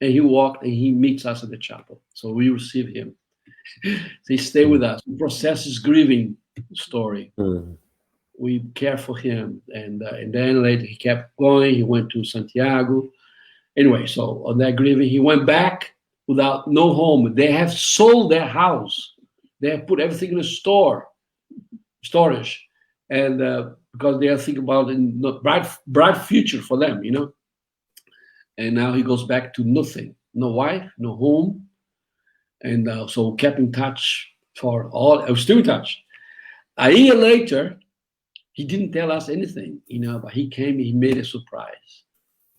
and he meets us at the chapel. So we receive him. So he stay with us. We process his grieving story. We care for him, and then later he kept going. He went to Santiago. Anyway, so on that grieving, he went back without no home. They have sold their house. They have put everything in a storage, and because they are thinking about a bright future for them, And now he goes back to nothing, no wife, no home, and so kept in touch for all. I was still in touch. A year later, he didn't tell us anything, but he came. He made a surprise.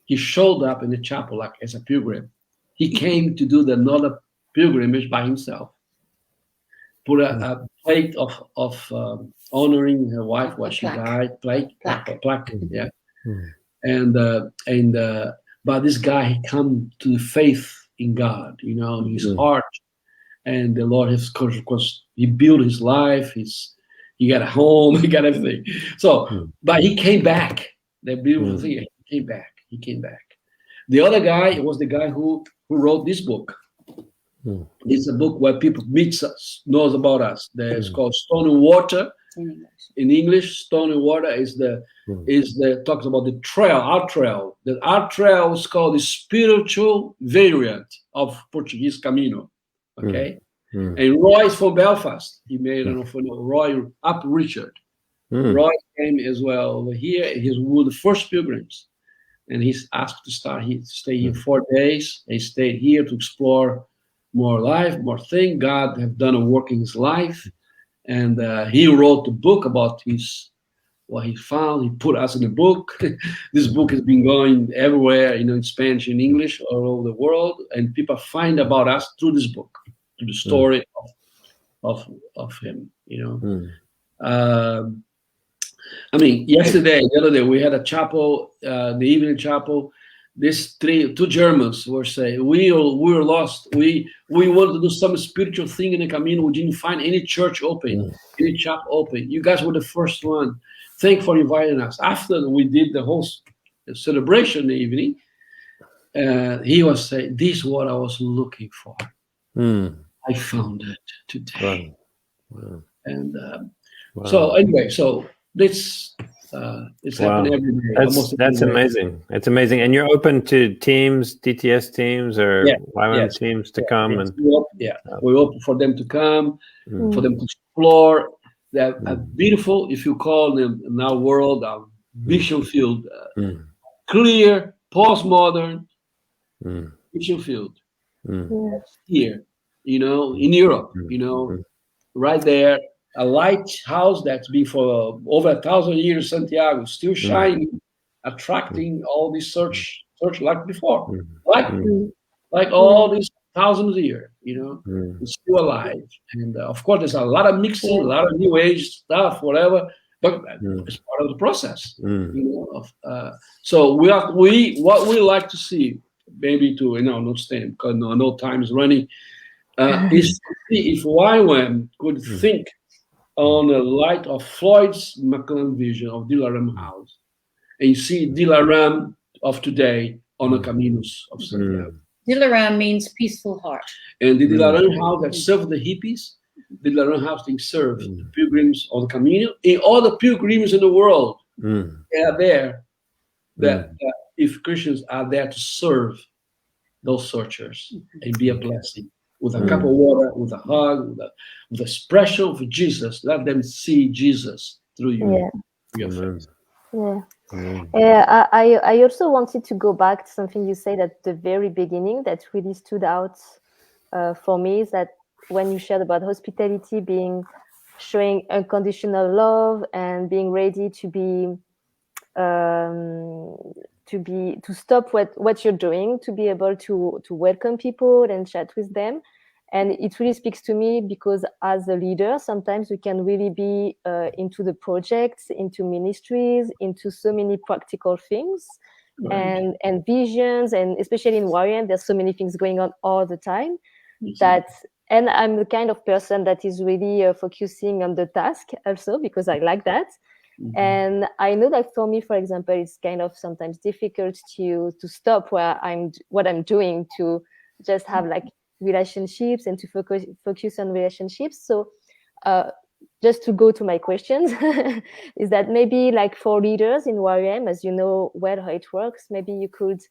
He showed up in the chapel like as a pilgrim. He came to do another pilgrimage by himself. Put a plate of honoring her wife while she died. Plaque. Yeah. But this guy, he come to the faith in God, in his heart, and the Lord has, because he built his life. He got a home, he got everything. So, but he came back. The beautiful thing, he came back. The other guy was the guy who wrote this book. It's a book where people knows about us. It's called Stone and Water. In English, Stone and Water is talks about the trail, our trail. Our trail is called the spiritual variant of Portuguese Camino. Okay. And Roy is from Belfast. He made Roy up Richard. Roy came as well over here. He's one of the first pilgrims. And he's asked to stay here 4 days. He stayed here to explore more life, more thing. God have done a work in his life. And he wrote a book about what he found. He put us in a book. This book has been going everywhere, in Spanish and English, all over the world. And people find about us through this book, through the story of him, yesterday, the other day, we had a chapel, the evening chapel. These two Germans were saying, we were lost. We wanted to do some spiritual thing in the Camino. We didn't find any church open, any chapel open. You guys were the first one. Thank you for inviting us. After we did the whole celebration in the evening, he was saying, this is what I was looking for. I found it today. Wow. And so anyway, it's happening every day. That's amazing. It's amazing. And you're open to teams, DTS teams or YWAM teams to come. And we're open for them to come, for them to explore. They're beautiful, if you call them in our world, our mission field, clear, postmodern mission field. Here, in Europe, right there. A lighthouse that's been for over 1,000 years, Santiago, still shining, attracting all these search like before, like all these thousands of years, it's still alive. And of course, there's a lot of mixing, a lot of new age stuff, whatever, but it's part of the process. So what we like to see, maybe to not staying because no time is running, is to see if YWAM could think on the light of Floyd's McLaren vision of Dilaram House, and you see Dilaram of today on the Caminos of Santiago. Dilaram means peaceful heart. And the Dilaram House that served the hippies, the Dilaram House that served the pilgrims of the Camino, and all the pilgrims in the world, they are there. That if Christians are there to serve those searchers and be a blessing. With a cup of water, with a hug, with expression of Jesus. Let them see Jesus through you. Your face. I also wanted to go back to something you said at the very beginning that really stood out for me, is that when you shared about hospitality showing unconditional love and being ready to stop what you're doing, to be able to welcome people and chat with them. And it really speaks to me because as a leader, sometimes we can really be into the projects, into ministries, into so many practical things and visions. And especially in YWAM, there's so many things going on all the time and I'm the kind of person that is really focusing on the task also, because I like that. And I know that for me, for example, it's kind of sometimes difficult to stop what I'm doing, to just have like relationships and to focus on relationships. So just to go to my questions, is that maybe like for leaders in YWAM, as you know well how it works, maybe you could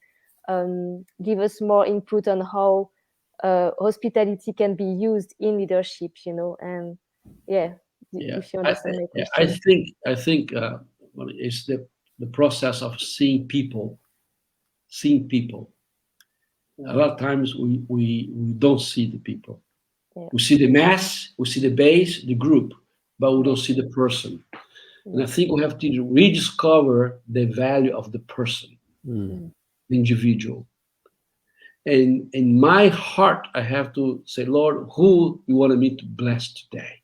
give us more input on how hospitality can be used in leadership, and if you understand my question. I think it's the process of seeing people. A lot of times we don't see the people. Yeah. We see the mass, we see the base, the group, but we don't see the person. And I think we have to rediscover the value of the person, the individual. And in my heart, I have to say, Lord, who you wanted me to bless today?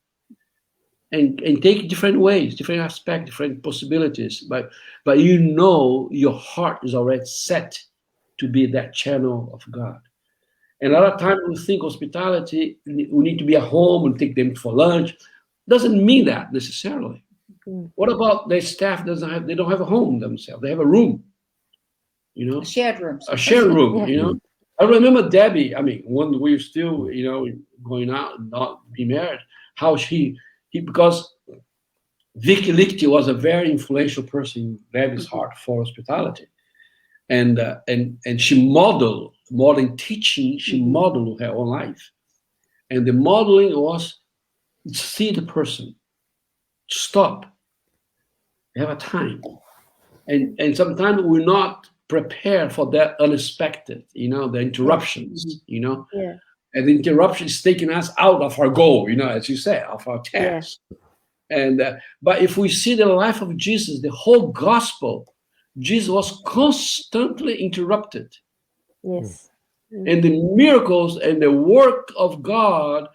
And take different ways, different aspects, different possibilities. But you know your heart is already set to be that channel of God. And a lot of times we think hospitality, we need to be at home and take them for lunch. Doesn't mean that necessarily. What about their staff they don't have a home themselves? They have a room, you know? A shared room. A shared room, you know? I remember Debbie, when we were still, going out and not be married, how because Vicky Lichty was a very influential person in Debbie's heart for hospitality. And she modeled, more than teaching, she modeled her own life. And the modeling was see the person, stop, have a time. And sometimes we're not prepared for that unexpected, the interruptions, And the interruption is taking us out of our goal, as you say, of our task. And but if we see the life of Jesus, the whole gospel, Jesus was constantly interrupted. Yes. And the miracles and the work of God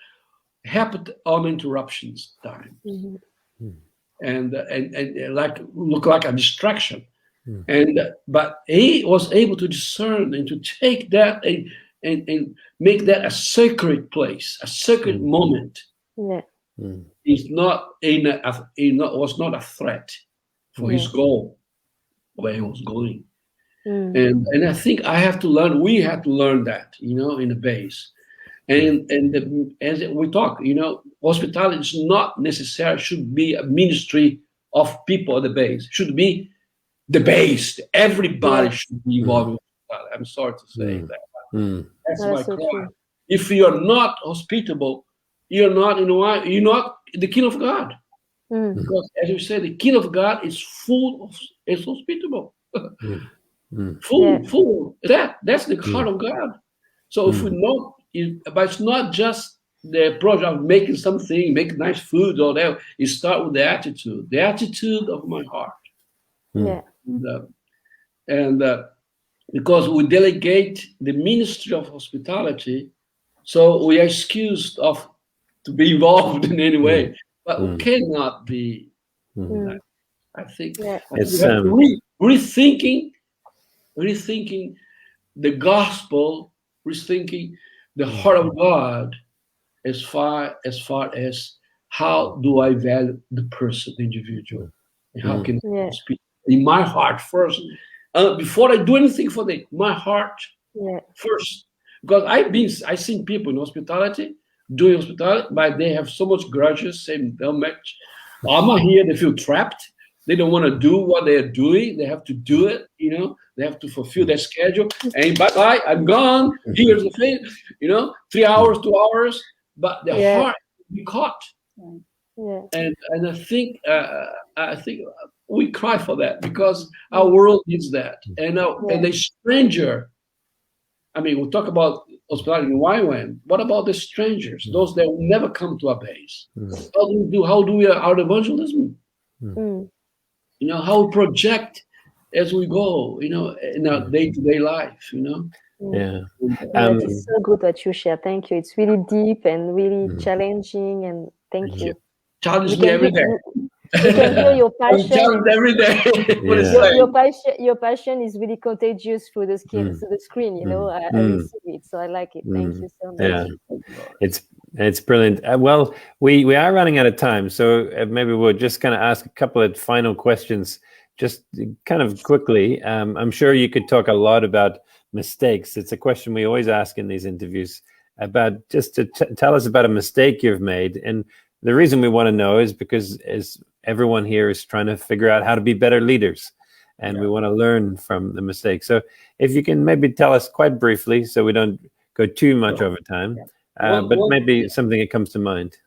happened on interruptions time. And like look like a distraction. But he was able to discern and to take that and make that a sacred place, a sacred moment. It's not was not a threat for his goal, where he was going. And I think we had to learn that, in the base. As we talk, hospitality is not necessarily should be a ministry of people at the base. Should be the base. Everybody should be involved in hospitality. I'm sorry to say that. That's my so cry. true. If you're not hospitable, you're not the king of God. Because as you say, the king of God is hospitable. Full. That's the heart of God. So if we know, but it's not just the project of making something, make nice food or whatever. It starts with the attitude of my heart. And because we delegate the ministry of hospitality, so we are excused to be involved in any way, but we cannot be. I think it's rethinking the gospel, rethinking the heart of God, as far as how do I value the person, the individual, and how can I speak in my heart first, before I do anything for them. My heart first, because I've seen people in hospitality doing hospitality, but they have so much grudges, saying they'll match. I'm not here. They feel trapped. They don't want to do what they're doing. They have to do it, They have to fulfill their schedule. And bye-bye, I'm gone. Here's the thing, 3 hours, 2 hours. But the heart will be caught. And I think we cry for that because our world needs that. And the stranger. We'll talk about hospitality in YWAM. What about the strangers? Those that will never come to our base. How do we our evangelism? How we project as we go, in our day-to-day life, It's so good what you share. Thank you. It's really deep and really challenging, and thank you. Challenge me every day. You can hear your passion. Challenge every day. Your passion is really contagious through the screen. I see it, so I like it. Thank you so much. It's brilliant. Well, we are running out of time, so maybe we'll just kind of ask a couple of final questions, just kind of quickly. I'm sure you could talk a lot about mistakes. It's a question we always ask in these interviews about just to tell us about a mistake you've made. And the reason we want to know is because as everyone here is trying to figure out how to be better leaders, and we want to learn from the mistakes. So if you can maybe tell us quite briefly, so we don't go too much over time, but maybe something that comes to mind.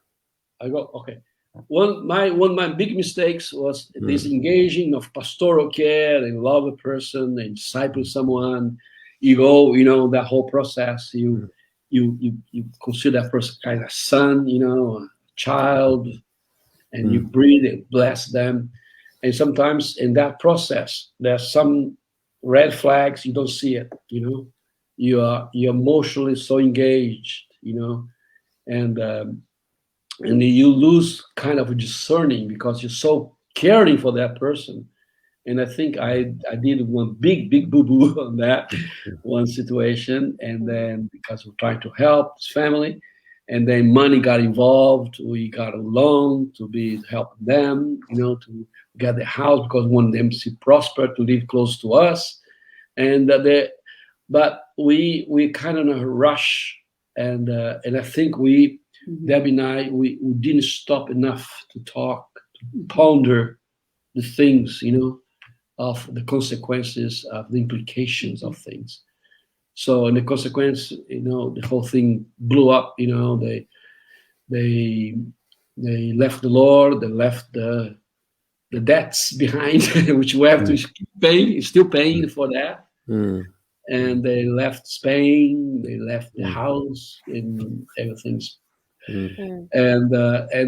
Okay. One of my big mistakes was disengaging of pastoral care and love a person and disciple someone. You go, that whole process. You you consider that person kind of son, a child, and you breathe and bless them. And sometimes in that process, there's some red flags, you don't see it, you're emotionally so engaged, and you lose kind of discerning because you're so caring for that person. And I think I did one big boo-boo on that one situation. And then because we're trying to help this family, and then money got involved, we got a loan to be helping them, to get the house because we want them to prosper, to live close to us. And but we kind of in a rush, and I think Debbie and I, we didn't stop enough to talk, to ponder the things, of the consequences, of the implications of things. So in the consequence, the whole thing blew up. They left the Lord, they left the debts behind, which we have to keep paying, still paying for that. And they left Spain, they left the house, and everything's. And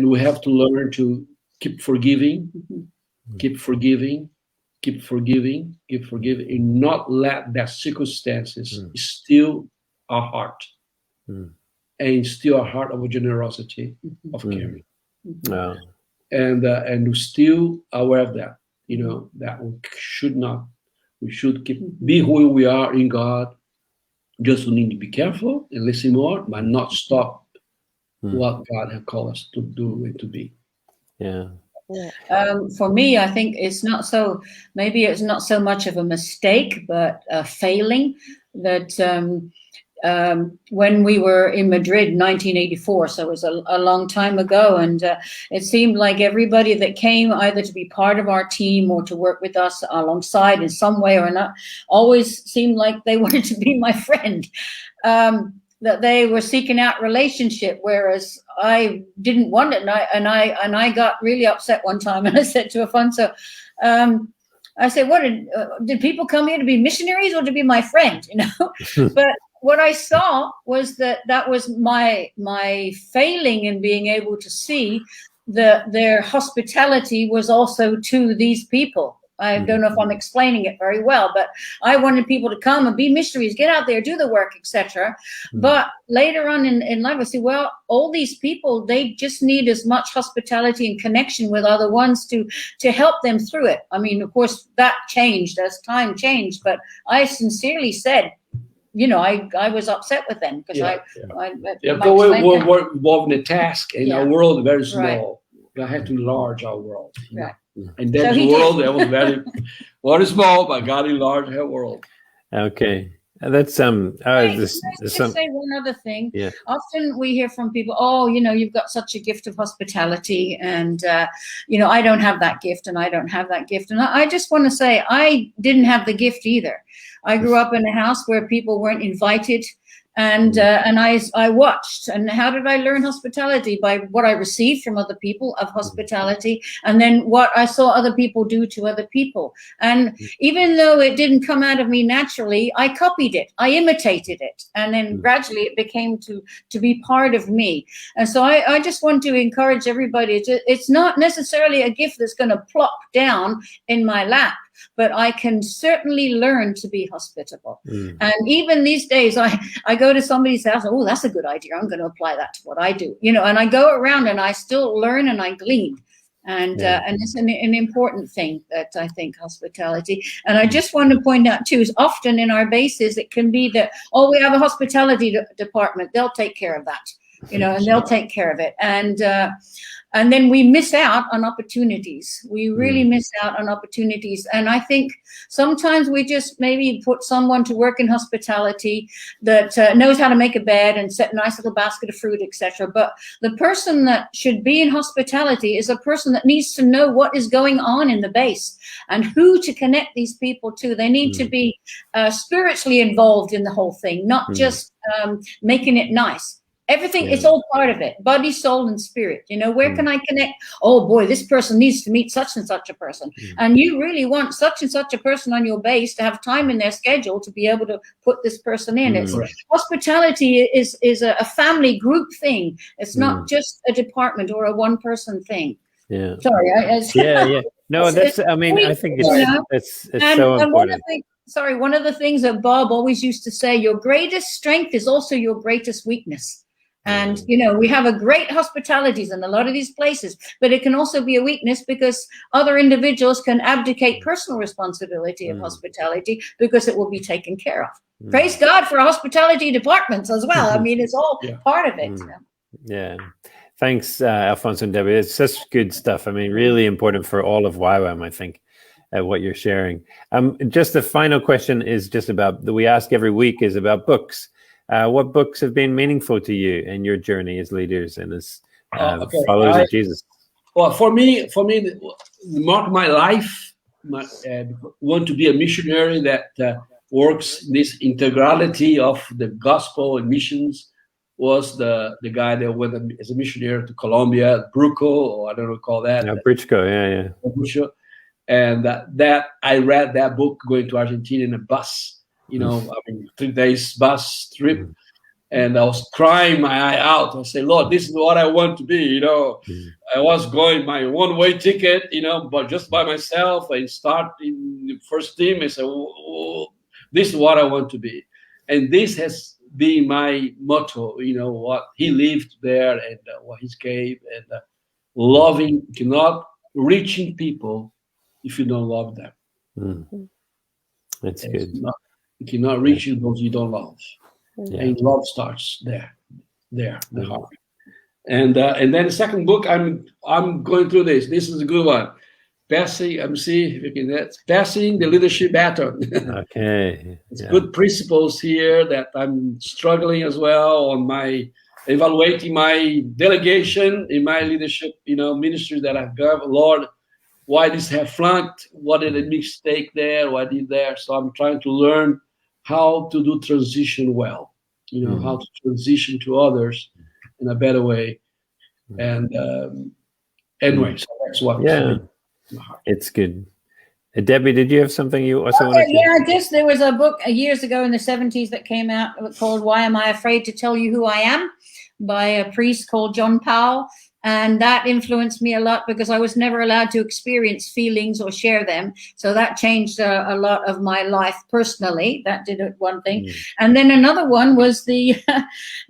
we have to learn to keep forgiving, and not let that circumstances steal our heart, and steal our heart of generosity, of caring. And still aware of that, that we should be who we are in God. Just we need to be careful and listen more, but not stop what God has called us to do and to be. For me, I think it's not so much of a mistake, but a failing that when we were in Madrid in 1984, so it was a long time ago, and it seemed like everybody that came either to be part of our team or to work with us alongside in some way or another always seemed like they wanted to be my friend. That they were seeking out relationship, whereas I didn't want it, and I got really upset one time, and I said to Alfonso, I said, "What did people come here to be missionaries or to be my friend?" But what I saw was that was my failing in being able to see that their hospitality was also to these people. I don't know if I'm explaining it very well, but I wanted people to come and be missionaries, get out there, do the work, etc. But later on in life, I see, well, all these people, they just need as much hospitality and connection with other ones to help them through it. I mean, of course, that changed as time changed, but I sincerely said, I was upset with them because we're involved in a task, and our world is very small. I had to enlarge our world. Right. And then the world that was very small, but God enlarged her world. Okay. That's just say one other thing. Yeah. Often we hear from people, you've got such a gift of hospitality, and I don't have that gift, and I don't have that gift. And I just want to say I didn't have the gift either. I grew up in a house where people weren't invited. And I watched. And how did I learn hospitality? By what I received from other people of hospitality, and then what I saw other people do to other people. And even though it didn't come out of me naturally, I copied it, I imitated it, and then gradually it became to be part of me. And so I just want to encourage everybody. It's not necessarily a gift that's going to plop down in my lap, but I can certainly learn to be hospitable. And even these days, I go to somebody's house, oh, that's a good idea, I'm going to apply that to what I do, and I go around and I still learn and I glean. And it's an important thing, that I think, hospitality. And I just want to point out too, is often in our bases, it can be that, we have a hospitality department, they'll take care of that, and they'll take care of it. And then we miss out on opportunities. We really miss out on opportunities. And I think sometimes we just maybe put someone to work in hospitality that knows how to make a bed and set a nice little basket of fruit, etc. But the person that should be in hospitality is a person that needs to know what is going on in the base and who to connect these people to. They need to be spiritually involved in the whole thing, not just making it nice. Everything, it's all part of it. Body, soul, and spirit. You know, where can I connect? Oh boy, this person needs to meet such and such a person. And you really want such and such a person on your base to have time in their schedule to be able to put this person in. It's hospitality is a family group thing. It's not just a department or a one-person thing. Yeah. Sorry. No, that's, I mean, I think it's so important. One of the things that Bob always used to say, your greatest strength is also your greatest weakness. And, you know, we have a great hospitalities in a lot of these places, but it can also be a weakness because other individuals can abdicate personal responsibility of hospitality because it will be taken care of. Praise God for hospitality departments as well. I mean, it's all part of it. Yeah. Thanks, Alfonso and Debee. It's such good stuff. I mean, really important for all of YWAM, I think, what you're sharing. Just the final question is just about, that we ask every week, is about books. What books have been meaningful to you in your journey as leaders and as followers of Jesus? Well, for me, mark my life. Want to be a missionary that works this integrality of the gospel and missions. Was the guy that went as a missionary to Colombia, Bruco, or I don't recall that. Britschko, yeah. And that I read that book going to Argentina in a bus. You know, I mean, 3 days bus trip, and I was crying my eye out. I said, Lord, this is what I want to be. You know, I was going my one-way ticket, you know, but just by myself. I start in the first team. I said, this is what I want to be, and this has been my motto. You know, what he lived there and what he gave, and loving, cannot reaching people if you don't love them. That's good. You cannot reach those you don't love. And love starts there, the heart. And then the second book, I'm going through this. This is a good one. Passing the leadership baton. Okay. It's good principles here that I'm struggling as well on my evaluating my delegation in my leadership, you know, ministry that I've got. Lord, why this have flunked? What did a mistake there? What did there? So I'm trying to learn how to do transition well, you know, how to transition to others in a better way. And anyway, so that's what. Yeah, it's good. Debbie, did you have something you also wanted to? Yeah, I guess there was a book years ago in the 70s that came out called Why Am I Afraid to Tell You Who I Am by a priest called John Powell. And that influenced me a lot because I was never allowed to experience feelings or share them. So that changed a lot of my life personally. That did one thing. And then another one was the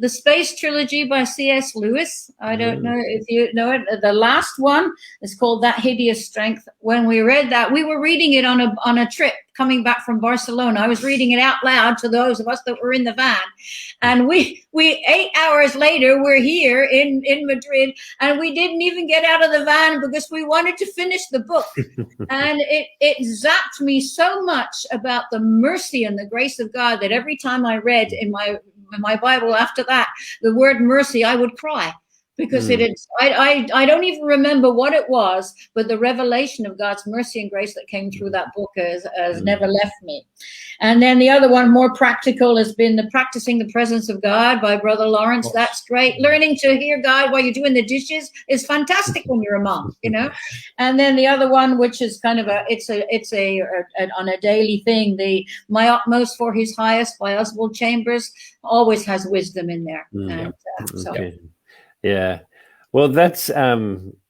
Space Trilogy by C.S. Lewis. I don't know if you know it. The last one is called That Hideous Strength. When we read that, we were reading it on a trip coming back from Barcelona. I was reading it out loud to those of us that were in the van. And we 8 hours later, we're here in Madrid, and we didn't even get out of the van because we wanted to finish the book. And it zapped me so much about the mercy and the grace of God that every time I read in my Bible after that, the word mercy, I would cry. Because I don't even remember what it was, but the revelation of God's mercy and grace that came through that book has never left me. And then the other one, more practical, has been the Practicing the Presence of God by Brother Laurence. That's great. Learning to hear God while you're doing the dishes is fantastic when you're a mom, you know. And then the other one, which is kind of it's on a daily thing, the My Utmost for His Highest by Oswald Chambers always has wisdom in there. Yeah. Well, that's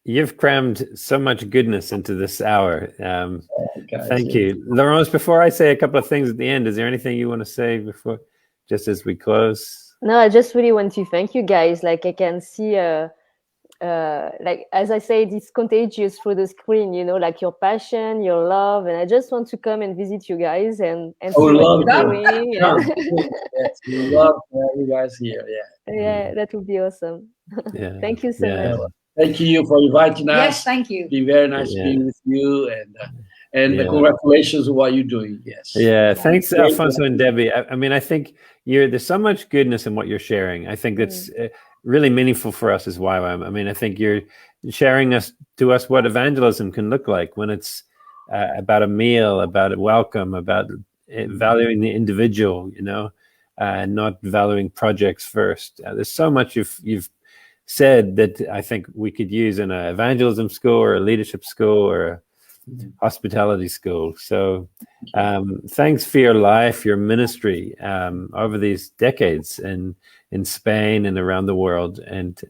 you've crammed so much goodness into this hour. Thank you. Laurence, before I say a couple of things at the end, is there anything you want to say before, just as we close? No, I just really want to thank you guys. Like I can see, like as I said, it's contagious through the screen, you know, like your passion, your love. And I just want to come and visit you guys and see what you're doing. Yes, we love you guys here. Yeah, that would be awesome. Yeah. Thank you so much. Thank you for inviting us. Yes, thank you. It's been very nice being with you, and congratulations on what you're doing. Yes. Yeah. Thanks, Alfonso and Debbie. I mean, I think there's so much goodness in what you're sharing. I think that's really meaningful for us as YWAM. I mean, I think you're sharing to us what evangelism can look like when it's about a meal, about a welcome, about valuing the individual, you know. not valuing projects first. There's so much you've said that I think we could use in an evangelism school or a leadership school or a hospitality school. So thanks for your life, your ministry over these decades in Spain and around the world. And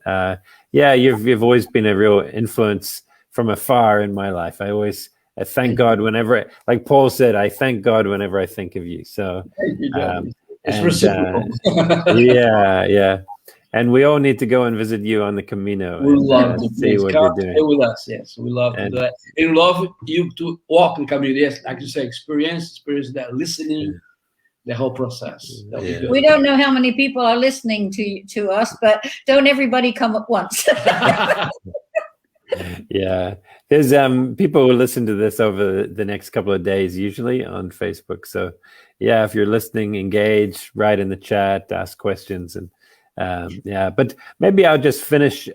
you've always been a real influence from afar in my life. I thank God whenever, like Paul said, I thank God whenever I think of you. So it's reciprocal. Yeah. And we all need to go and visit you on the Camino. We love to see what you're doing. Stay with us. Yes, we love to do that. And we love you to walk in Camino. Yes, like you say, experience that listening, the whole process. We don't know how many people are listening to us, but don't everybody come at once. Yeah, there's people who listen to this over the next couple of days, usually on Facebook. So yeah, if you're listening, engage, write in the chat, ask questions, and but maybe I'll just finish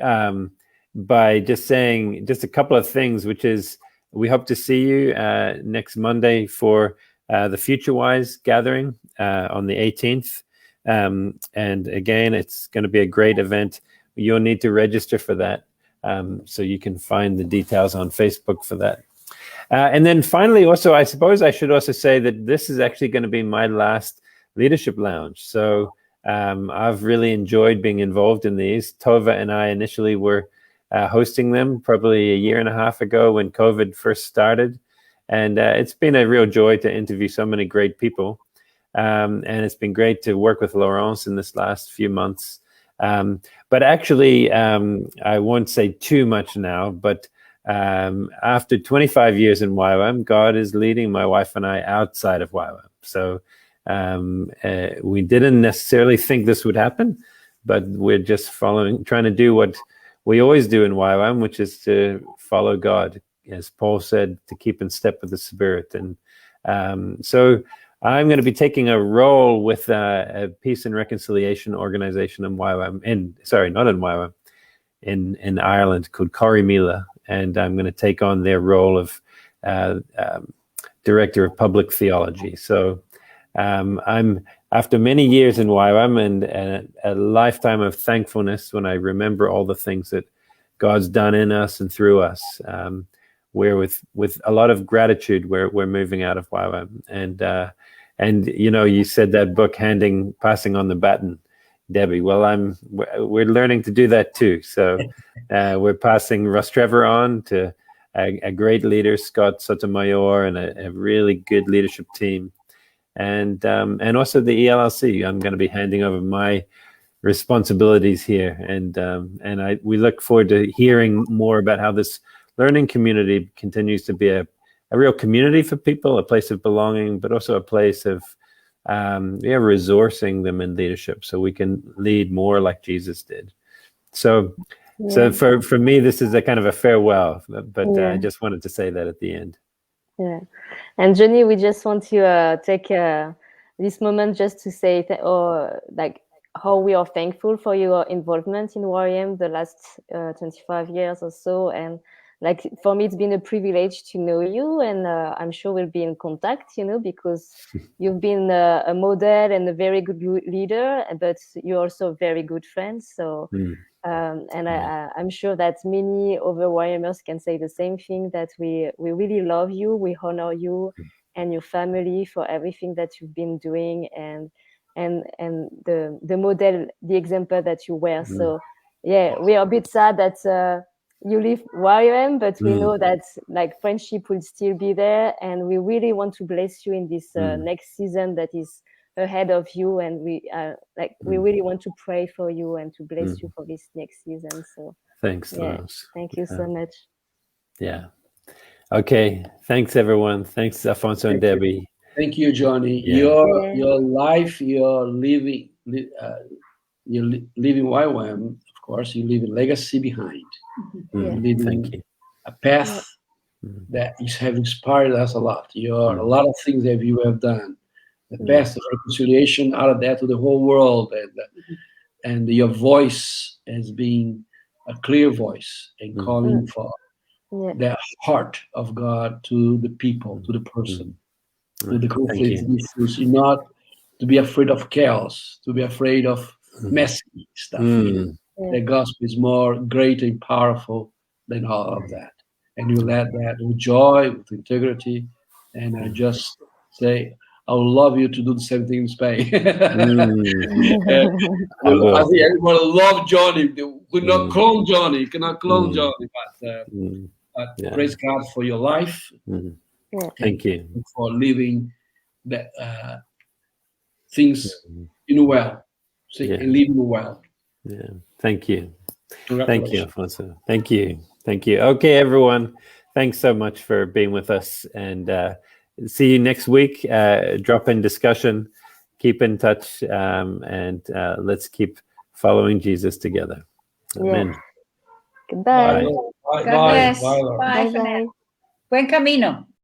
by just saying just a couple of things, which is we hope to see you next Monday for the FutureWise gathering on the 18th. And again, it's going to be a great event. You'll need to register for that. So you can find the details on Facebook for that. And then finally, also, I suppose I should also say that this is actually going to be my last Leadership Lounge. So I've really enjoyed being involved in these. Tova and I initially were hosting them probably a year and a half ago when COVID first started. And it's been a real joy to interview so many great people. And it's been great to work with Laurence in this last few months. But actually, I won't say too much now, but after 25 years in YWAM, God is leading my wife and I outside of YWAM. So we didn't necessarily think this would happen, but we're just trying to do what we always do in YWAM, which is to follow God, as Paul said, to keep in step with the Spirit. And so I'm going to be taking a role with a peace and reconciliation organization in YWAM, not in YWAM, in Ireland called Corrimila, and I'm going to take on their role of director of public theology. So I'm after many years in YWAM and a lifetime of thankfulness when I remember all the things that God's done in us and through us. We're with a lot of gratitude. We're moving out of YWAM, and you know, you said that book, passing on the baton, Debbie. Well, we're learning to do that too. So we're passing Russ Trevor on to a great leader, Scott Sotomayor, and a really good leadership team, and also the ELLC. I'm going to be handing over my responsibilities here, and we look forward to hearing more about how this learning community continues to be a real community for people, a place of belonging, but also a place of resourcing them in leadership so we can lead more like Jesus did. So for me, this is a kind of a farewell, but I just wanted to say that at the end. Yeah. And Jonny, we just want to take this moment just to say how we are thankful for your involvement in YWAM the last 25 years or so. And like, for me, it's been a privilege to know you, and I'm sure we'll be in contact, because you've been a model and a very good leader, but you're also a very good friend. So, I'm sure that many other YWAMers can say the same thing, that we really love you, we honor you and your family for everything that you've been doing, and the model, the example that you were. So, yeah, we are a bit sad that you leave YWAM, but we know that like friendship will still be there, and we really want to bless you in this next season that is ahead of you, and we really want to pray for you and to bless you for this next season. So thanks, Laurence. Thank you so much. Yeah. Okay. Thanks, everyone. Thanks, Alfonso and Debbie. Thank you, Jonny. Yeah. Your life, you're living YWAM. Of course, you leave a legacy behind. Thank you. A path that have inspired us a lot. A lot of things that you have done. The path of reconciliation out of that to the whole world, and your voice has been a clear voice and calling for the heart of God to the people, to the person, to the conflict issues. You're not to be afraid of chaos, to be afraid of messy stuff. The gospel is more great and powerful than all of that. And you let that with joy, with integrity, and I just say, I would love you to do the same thing in Spain. I think everyone love Jonny. They could not clone Jonny. Cannot clone Jonny, but praise God for your life. Thank you for living that things in well, and living well. Yeah, thank you, Alfonso. Thank you. Okay, everyone, thanks so much for being with us, and see you next week. Drop in discussion, keep in touch, and let's keep following Jesus together. Amen. Goodbye. Bye. God bless. Bye. Bye for now. Buen camino.